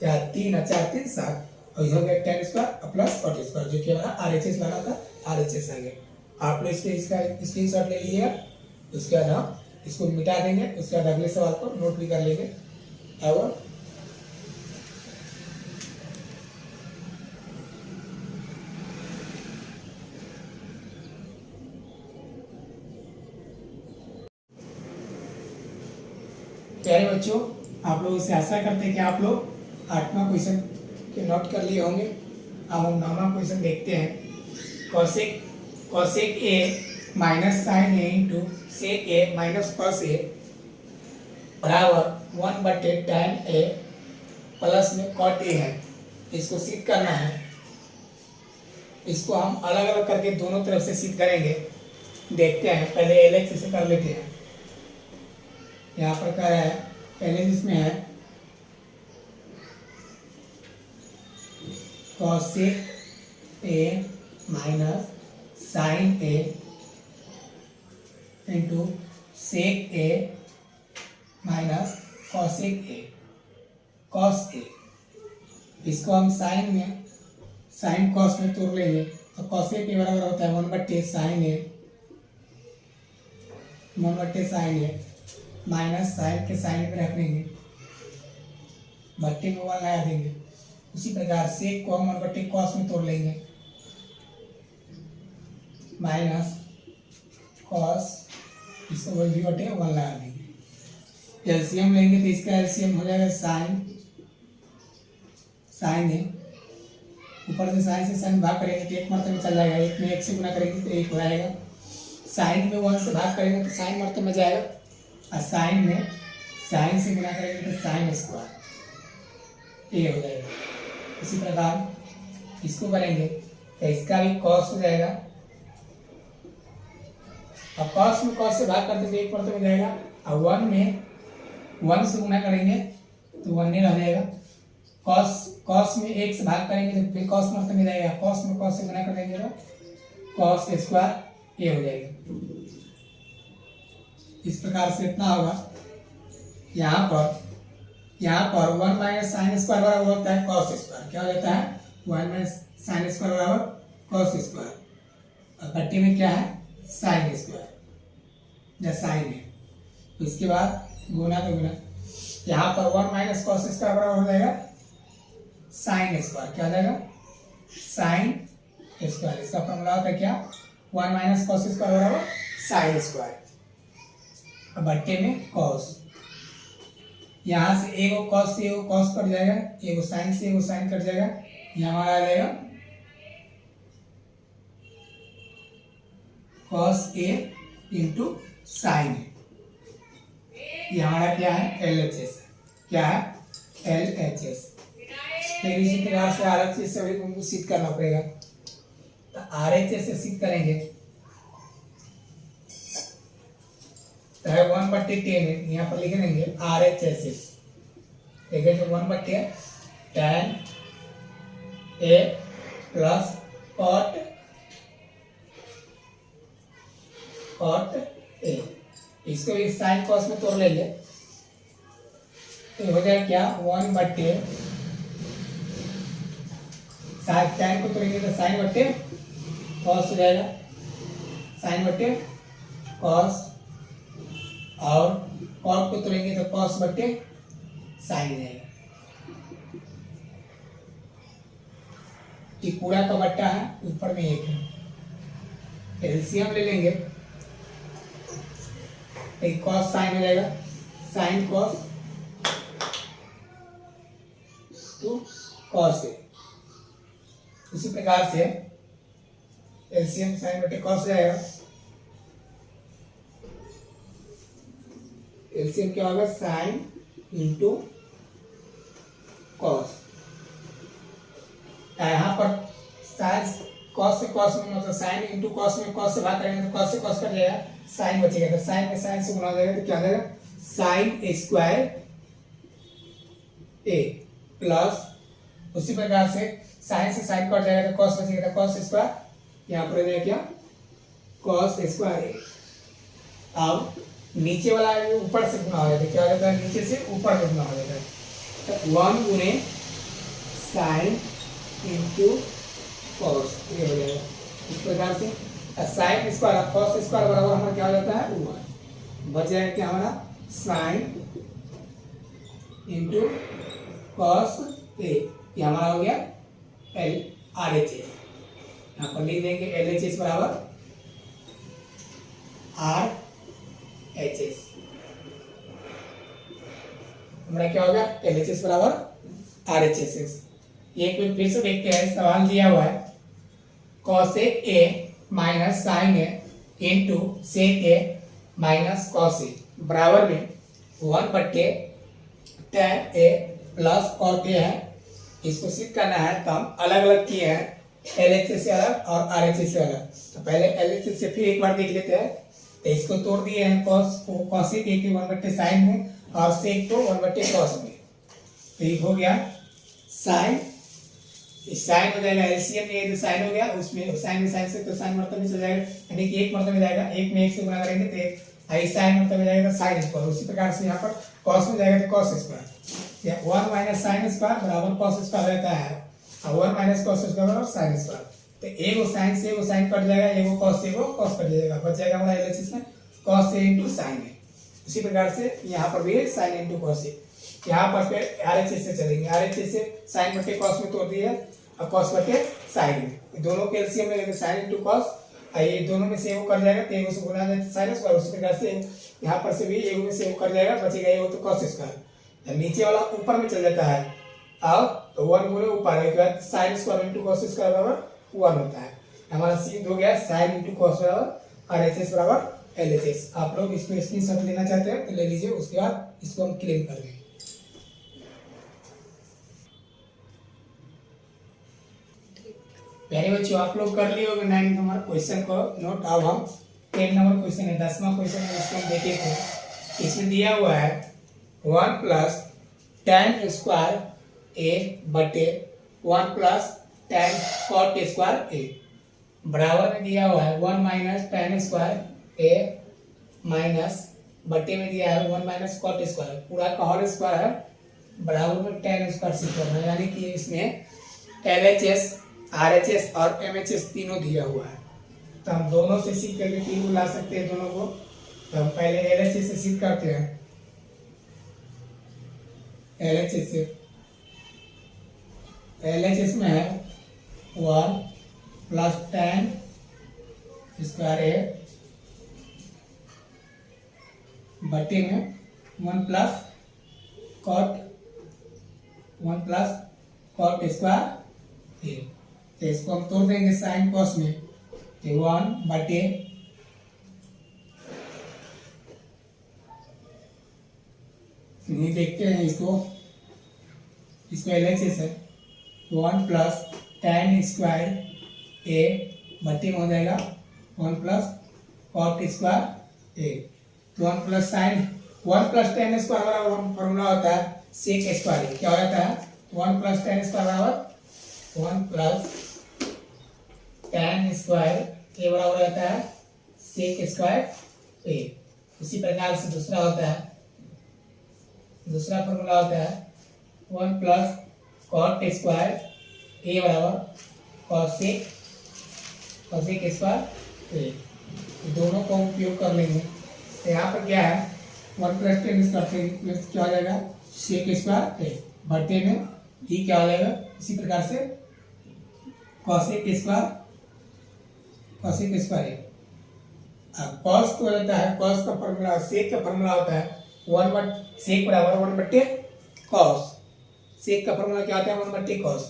या 3 और 4 3 7 और यह हो गया tan square plus cot square, जो कि हमारा RHS वाला था, RHS आ गया। आप लोग इसका स्क्रीनशॉट ले लीजिएगा, उसके बाद हम इसको मिटा देंगे, उसके बाद अगले सवाल को नोट भी कर लेंगे। और प्यारे बच्चों, आप लोगों से आशा करते हैं कि आप लोग 8वां क्वेश्चन के नोट कर लिए होंगे। अब हम 9वां क्वेश्चन देखते हैं। Cosec a minus sine a into sec a minus cos a बराबर 1/tan ए प्लस में कॉट ए है, इसको सिद्ध करना है। इसको हम अलग अलग करके दोनों तरफ से सिद्ध करेंगे, देखते हैं। पहले LHS से कर लेते हैं। यहाँ पर क्या है पहले जिसमें है cosec a minus sine a into sec a minus cosec a cos a. इसको हम साइन कॉस में तोड़ लेंगे, तो कॉसेक के बराबर होता है 1/sin ए, 1/sin ए माइनस साइन के साइन में रख देंगे, बट्टे में 1 लगा देंगे। उसी प्रकार सेक को हम 1/cos में तोड़ लेंगे, माइनस कॉस, इसको 1/1 लगा देंगे। एलसीएम लेंगे तो इसका एलसीएम हो जाएगा साइन ए, ऊपर से साइन से साइन भाग करेंगे तो 1 मरते में चल जाएगा, 1 में 1 से गुना करेंगे तो 1 हो जाएगा। साइन में 1 से भाग करेंगे तो साइन मरते में जाएगा, और साइन में साइन से गुना करेंगे तो साइन स्क्वायर ए हो जाएगा। इसी प्रकार इसको करेंगे तो इसका भी कॉस हो जाएगा, और कॉस में कॉस से भाग करते तो 1 मरते में जाएगा, और 1 में 1 से गुना करेंगे तो 1 रह जाएगा। कॉस में 1 से भाग करेंगे तो फिर कॉस मरते में जाएगा, कॉस में कॉस से गुना करेंगे तो कॉस स्क्वायर ए हो जाएगा। इस प्रकार से इतना होगा। यहाँ पर 1 माइनस साइन स्क्वायर बराबर होता है कॉस स्क्वायर, क्या हो जाता है 1 माइनस साइन स्क्वायर बराबर कॉस स्क्वायर, और पट्टी में क्या है साइन स्क्वायर या साइन है। तो इसके बाद गुना तो गुना, यहाँ पर 1 माइनस कॉस स्क्वायर बराबर हो जाएगा साइन स्क्वायर, क्या हो जाएगा साइन स्क्वायर। इसका फॉर्मूला होता है क्या 1 माइनस कॉस स्क्वायर बराबर साइन स्क्वायर, अब बट्टे में कॉस, यहाँ से एगो कॉस से एगो कॉस कट जाएगा, एगो साइन से एगो साइन कट जाएगा, यहाँ हमारा आ जाएगा कॉस ए इंटू साइन ए। ये हमारा क्या है, एल एच एस, क्या है, एल एच एस। फिर इसी प्रकार से आर एच एस से उनको सिद्ध करना पड़ेगा, तो आर एच एस से सिद्ध करेंगे तो है 1/10 है, यहाँ पर लिख देंगे आर एच एस एस, देखिए जो 1/10 ए प्लस कॉट ए, इसको भी साइन कॉस में तोड़ लेंगे तो हो जाएगा क्या, 1/10 साइन को तोड़ेंगे तो साइन बट्टे कॉस हो जाएगा, साइन बट्टे कॉस, और कॉट को तोड़ेंगे तो कॉस बट्टे साइन हो जाएगा। ये पूरा का बट्टा है, ऊपर में एक है, एलसीएम ले लेंगे तो कॉस साइन हो जाएगा, sine cos two cos A. इसी प्रकार से एलसीएम साइन बटे कॉस हो जाएगा, एलसीएम क्या होगा, साइन इंटू कॉस, यहाँ पर साइन कॉस से कॉस में मतलब साइन इंटू कॉस में कॉस से भाग करेंगे तो कॉस से कॉस कट जाएगा, साइन बचेगा, तो साइन में साइन से गुना हो जाएगा तो क्या हो जाएगा, साइन स्क्वायर ए प्लस, उसी प्रकार से साइन से साइन कट जाएगा तो कॉस बचेगा, तो कॉस स्क्वायर, यहाँ पर हो जाएगा क्या, कॉस स्क्वायर ए। अब नीचे वाला ऊपर से गुना हो जाता है, क्या हो जाता है, नीचे से ऊपर में गुना हो जाता है, तो 1 गुने साइन इंटू कॉस ये हो जाएगा। इस प्रकार से साइन स्क्वायर कॉस स्क्वायर बराबर हमारा क्या हो जाता है, 1, बच जाएगा क्या हमारा, साइन इंटू कॉस ए, ये हमारा हो गया एल आर एच एस। यहाँ पर लिख देंगे एल एच एस बराबर आर एच एस, हमारा क्या होगा, एल एच एस बराबर आर एच एस एस। एक बार फिर से देखते हैं, सवाल दिया हुआ है cosec a minus sine a into sec a minus cos a बराबर में 1/tan ए प्लस कॉट ए है। इसको सिद्ध करना है तो हम अलग अलग किए हैं, एल एच एस से अलग और आर एच एस से अलग। तो पहले एल एच एस से फिर एक बार देख लेते हैं, तो इसको तोड़ दिए हैं कॉसेक ए के 1/sin में और सेक को 1/cos में, तो ये हो गया साइन, साइन हो जाएगा एलसीएम में, ये साइन हो गया, उसमें साइन में साइन से तो साइन मर्तबे में चल जाएगा, यानी कि एक मर्तबे में जाएगा, एक में एक से गुना करेंगे तो आई साइन मर्तबे में जाएगा तो साइन स्क्वायर। उसी प्रकार से यहाँ पर कॉस में जाएगा तो कॉस स्क्वायर, या 1 माइनस साइन स्क्वायर बराबर कॉस स्क्वायर रहता है, और 1 माइनस कॉस स्क्वायर बराबर साइन स्क्वायर। तो एगो साइन से एगो साइन कट जाएगा, एगो कॉस से एगो कॉस कट जाएगा, बच जाएगा हमारा एलएचएस में कॉस ए इंटू साइन ए। उसी प्रकार से यहाँ पर भी साइन इंटू कॉस ए। यहाँ पर फिर आरएचएस से चलेंगे, आरएचएस से साइन बटे कॉस में तोड़ दिया और कॉस बटे साइन में, दोनों के एलसीएम में लेंगे साइन इंटू कॉस, ये दोनों में से एगो कर जाएगा तो एगो से गुना जाए साइन स्क्वायर। उसी प्रकार से यहाँ पर से भी एगो में से एगो कर जाएगा, बचेगा एगो तो कॉस स्क्वायर, नीचे वाला ऊपर में चल जाता है, अब तो 1 गुने ऊपर एक बार sine square into cos square बराबर 1 होता है। हमारा सीध हो गया साइन इंटू कॉस बराबर आरएचएस बराबर एलएचएस। आप लोग इसको स्क्रीनशॉट लेना चाहते हैं तो ले लीजिए, उसके बाद इसको हम क्लीन कर लेंगे। प्यारे बच्चों, आप लोग कर लिए होंगे 9 नंबर क्वेश्चन को नोट। अब हम 10 नंबर क्वेश्चन है, 10वां क्वेश्चन है, इसको हम देखे थे। इसमें दिया हुआ है 1 प्लस tan स्क्वायर ए बटे 1 प्लस tan कॉट स्क्वायर ए बराबर में दिया हुआ है 1 minus tan square a minus बटे में दिया है 1 माइनस कॉट स्क्वायर, पूरा का होल स्क्वायर है बराबर में tan स्क्वायर से करना है, यानी कि इसमें LHS RHS और MHS तीनों दिया हुआ है। तो हम दोनों से सीख करके तीन को ला सकते हैं दोनों को। तो हम पहले LHS से सीख करते हैं, LHS से, LHS में है 1 प्लस tan स्क्वायर ए बटे में 1 प्लस कॉट स्क्वायर ए। तो इसको हम तोड़ देंगे साइन कॉस में, तो 1 बटे नहीं देखते हैं इसको LHS है 1 प्लस tan स्क्वायर ए बटे में हो जाएगा 1 प्लस कॉट स्क्वायर ए। तो 1 प्लस tan स्क्वायर बराबर फॉर्मूला होता है सेक स्क्वायर। क्या हो जाता है 1 प्लस tan स्क्वायर बराबर 1 प्लस tan स्क्वायर ए बराबर रहता है सेक स्क्वायर ए। उसी प्रकार से दूसरा फॉर्मूला होता है 1 प्लस कॉट स्क्वायर ए बराबर कॉसेक स्क्वायर ए। दोनों का उपयोग कर लेंगे। तो यहाँ पर क्या है 1 प्लस tan स्क्वायर क्या हो जाएगा सेक स्क्वायर ए बटे में ही क्या हो जाएगा इसी प्रकार से कॉसेक स्क्वायर ए। अब कॉस तो रहता है कॉस का फॉर्मूला सेक का फॉर्मूला होता है सेक बराबर 1 बटे कॉस। सेक का फॉर्मूला क्या होता है 1 बटे कॉस।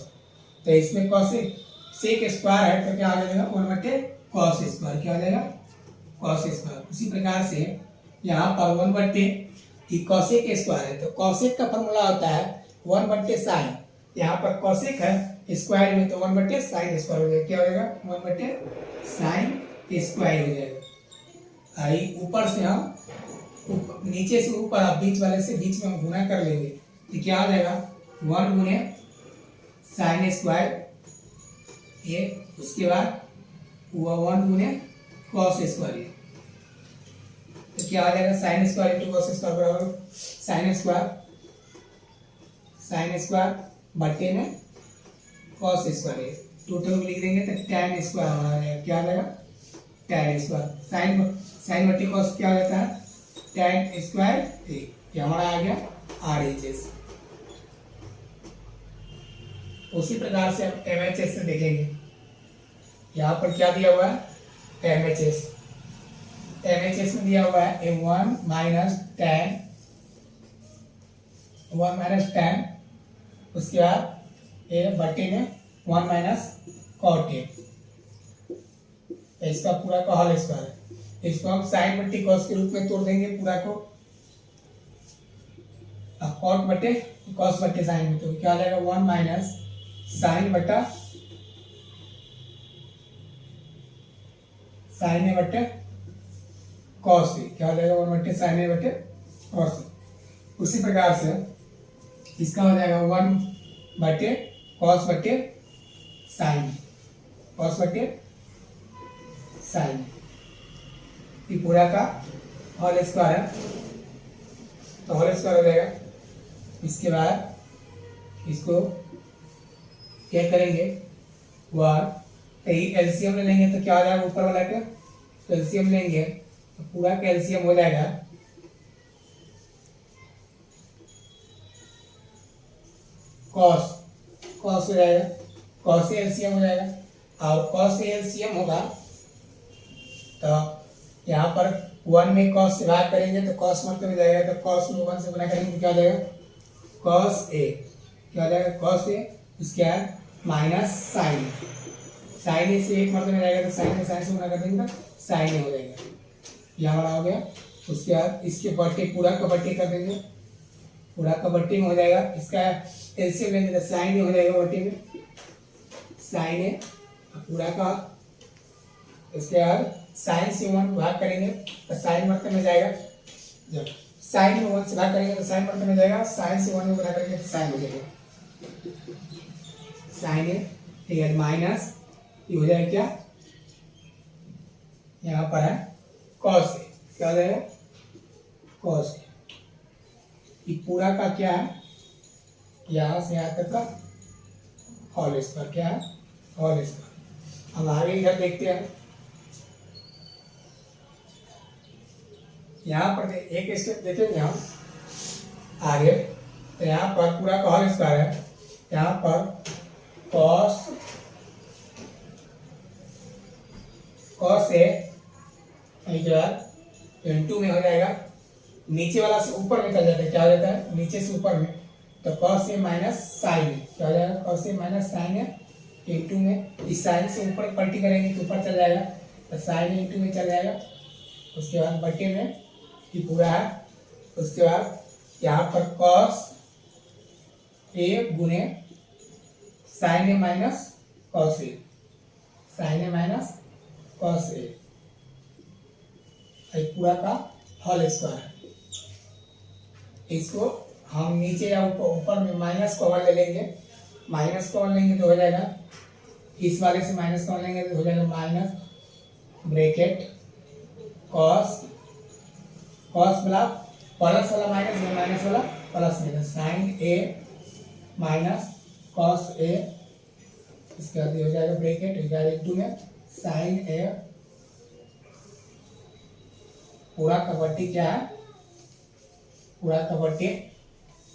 तो इसमें कॉसेक सेक स्क्वायर है तो क्या आ जाएगा 1 बटे कॉस स्क्वायर। क्या हो जाएगा कॉस स्क्वायर। उसी प्रकार से यहाँ पर 1 बटे कॉसेक स्क्वायर है तो कॉसेक का फॉर्मूला होता है 1 बटे साइन। यहाँ पर कॉसेक है स्क्वायर में तो 1 बटे साइन स्क्वायर हो जाएगा। क्या हो जाएगा 1 बटे साइन स्क्वायर हो जाएगा। ऊपर से हम नीचे से ऊपर बीच वाले से बीच में हम गुना कर लेंगे तो क्या हो जाएगा 1 गुने साइन स्क्वायर ये। उसके बाद 1 गुने कॉस स्क्वायर ये। तो क्या आ जाएगा sine square into cos square बराबर साइन स्क्वायर बटे में कॉस स्क्वायर ये। टोटल लिख देंगे तो tan स्क्वायर आ जाएगा। क्या आ जाएगा tan स्क्वायर। साइन बटे कॉस क्या हो जाता है tan स्क्वायर ए। ये हमारा आ गया RHS। उसी प्रकार से हम MHS से देखेंगे। यहाँ पर क्या दिया हुआ है MHS में दिया हुआ है 1 माइनस tan उसके बाद ए बटे में 1 माइनस कॉट ए। इसका पूरा का होल स्क्वायर है। इसको हम साइन बटे कॉस के रूप में तोड़ देंगे पूरा को। कॉट बटे कॉस बटे साइन में तो क्या आ जाएगा 1 माइनस साइन बटा साइन ए बटे कॉस ए। क्या हो जाएगा 1 बटे साइन ए बटे कॉस ए। उसी प्रकार से इसका हो जाएगा 1 बटे कॉस बटे साइन ये पूरा का होल स्क्वायर है तो होल स्क्वायर हो जाएगा। इसके बाद इसको क्या करेंगे 1 एलसीएम ले लेंगे तो क्या हो जाएगा ऊपर वाला का एलसीएम लेंगे तो पूरा का एलसीएम हो जाएगा कॉस हो जाएगा कॉस से एलसीएम हो जाएगा। और कॉस से एलसीएम होगा तो यहाँ पर 1 में कॉस से भाग करेंगे तो कॉस मतलब में जाएगा तो कॉस में 1 से गुना करेंगे तो क्या हो जाएगा कॉस ए। क्या हो जाएगा कॉस ए। इसके बाद माइनस साइन ए से 1 मतलब में जाएगा तो साइन से गुना कर देंगे तो साइन ए हो जाएगा। ये हमारा हो गया। उसके बाद इसके बट्टे पूरा का बट्टे कर देंगे पूरा का बट्टे में हो जाएगा। इसका एलसीएम लेंगे तो साइन ए हो जाएगा बट्टे में साइन ए पूरा का। इसके बाद साइन से 1 भाग करेंगे तो साइन मतलब में जाएगा। जब साइन में 1 से भाग करेंगे तो साइन मतलब में जाएगा। साइन से 1 में गुना करेंगे तो साइन हो जाएगा साइन ए। ठीक है माइनस ये हो जाएगा क्या यहाँ पर है कॉस ए। क्या हो जाएगा कॉस ए। ये पूरा का क्या है यहाँ से यहाँ तक का होल स्क्वायर। क्या है होल स्क्वायर। हम आगे इधर देखते हैं। यहाँ पर एक स्टेप देखेंगे हम आगे तो यहाँ पर पूरा का होल स्क्वायर है। यहाँ पर कॉस ए इधर इंटू में हो जाएगा नीचे वाला से ऊपर में चल जाता है, क्या हो जाता है नीचे से ऊपर में, तो कॉस ए माइनस साइन ए, क्या हो जाएगा cos A minus sine a into में, इस साइन से ऊपर पलटी करेंगे तो ऊपर चल जाएगा, तो साइन इंटू में चल जाएगा, उसके बाद बटे में ये पूरा है, उसके बाद यहाँ पर कॉस ए गुने sign a minus cos A, sign a minus cos ए, पूरा का होल स्क्वायर है। इसको हम नीचे या ऊपर में माइनस कॉमन ले लेंगे, माइनस कॉमन लेंगे तो हो जाएगा, इस वाले से माइनस कॉमन लेंगे तो हो जाएगा माइनस ब्रैकेट कॉस, कॉस मतलब प्लस वाला माइनस में, माइनस वाला प्लस में, साइन ए माइनस कॉस ए, इसके बाद हो जाएगा ब्रैकेट, हो जाएगा इंटू में साइन ए, पूरा का बट्टी क्या है, पूरा का बट्टी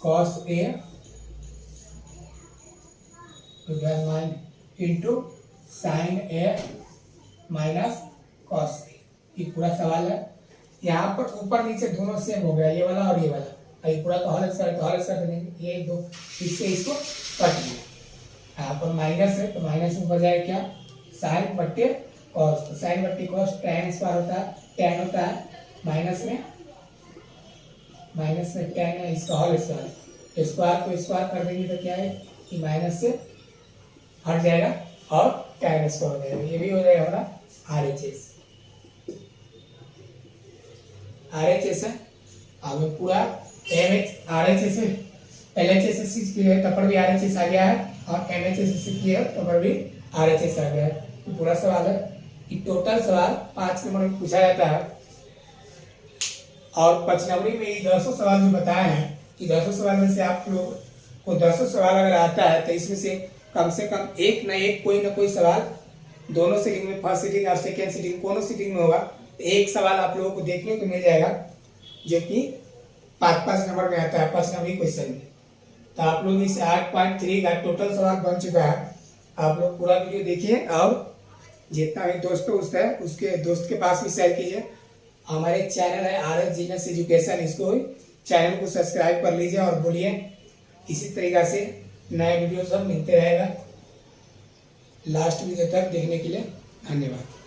cos A mine into sine a minus cos ए, ये पूरा सवाल है। यहाँ पर ऊपर नीचे दोनों सेम हो गया, ये वाला और ये वाला, ये पूरा का हॉल स्क्वायर देंगे, ये दो इससे इसको कट दिया, यहाँ पर माइनस है तो माइनस में बच जाएगा क्या साइन बट्टे कॉस, तो साइन बट्टे कॉस टैन स्क्वायर होता है, टैन होता है माइनस में टैन है, इसका होल स्क्वायर, स्क्वायर को स्क्वायर कर देंगे तो क्या है कि माइनस से हट जाएगा और टैन स्क्वायर हो जाएगा, ये भी हो जाएगा हमारा RHS। RHS है, अब पूरा RHS है, LHS से किया है तब पर भी RHS आ गया है, और MHS से किया है तब पर भी RHS आ गया है, तो पूरा सवाल है। ये टोटल सवाल 5 नंबर में पूछा जाता है, और 5 नंबर में ये 200 सवाल जो बताए हैं कि 200 सवाल में से आप लोग को 200 सवाल अगर आता है तो इसमें से कम एक न एक कोई ना कोई सवाल दोनों सीटिंग में, फर्स्ट सीटिंग और सेकेंड सीटिंग दोनों सीटिंग में होगा, तो एक सवाल आप लोगों को देखने को मिल जाएगा जो कि 5 नंबर में आता है, 5 नंबर क्वेश्चन में। तो आप लोग इस 8.3 का टोटल सवाल बन चुका है, आप लोग पूरा वीडियो देखिए और जितना भी दोस्तों उसका है उसके दोस्त के पास भी शेयर कीजिए। हमारे चैनल है RS जीनियस एजुकेशन, इसको चैनल को सब्सक्राइब कर लीजिए और बोलिए इसी तरीक़ा से नए वीडियो सब मिलते रहेगा। लास्ट वीडियो तक देखने के लिए धन्यवाद।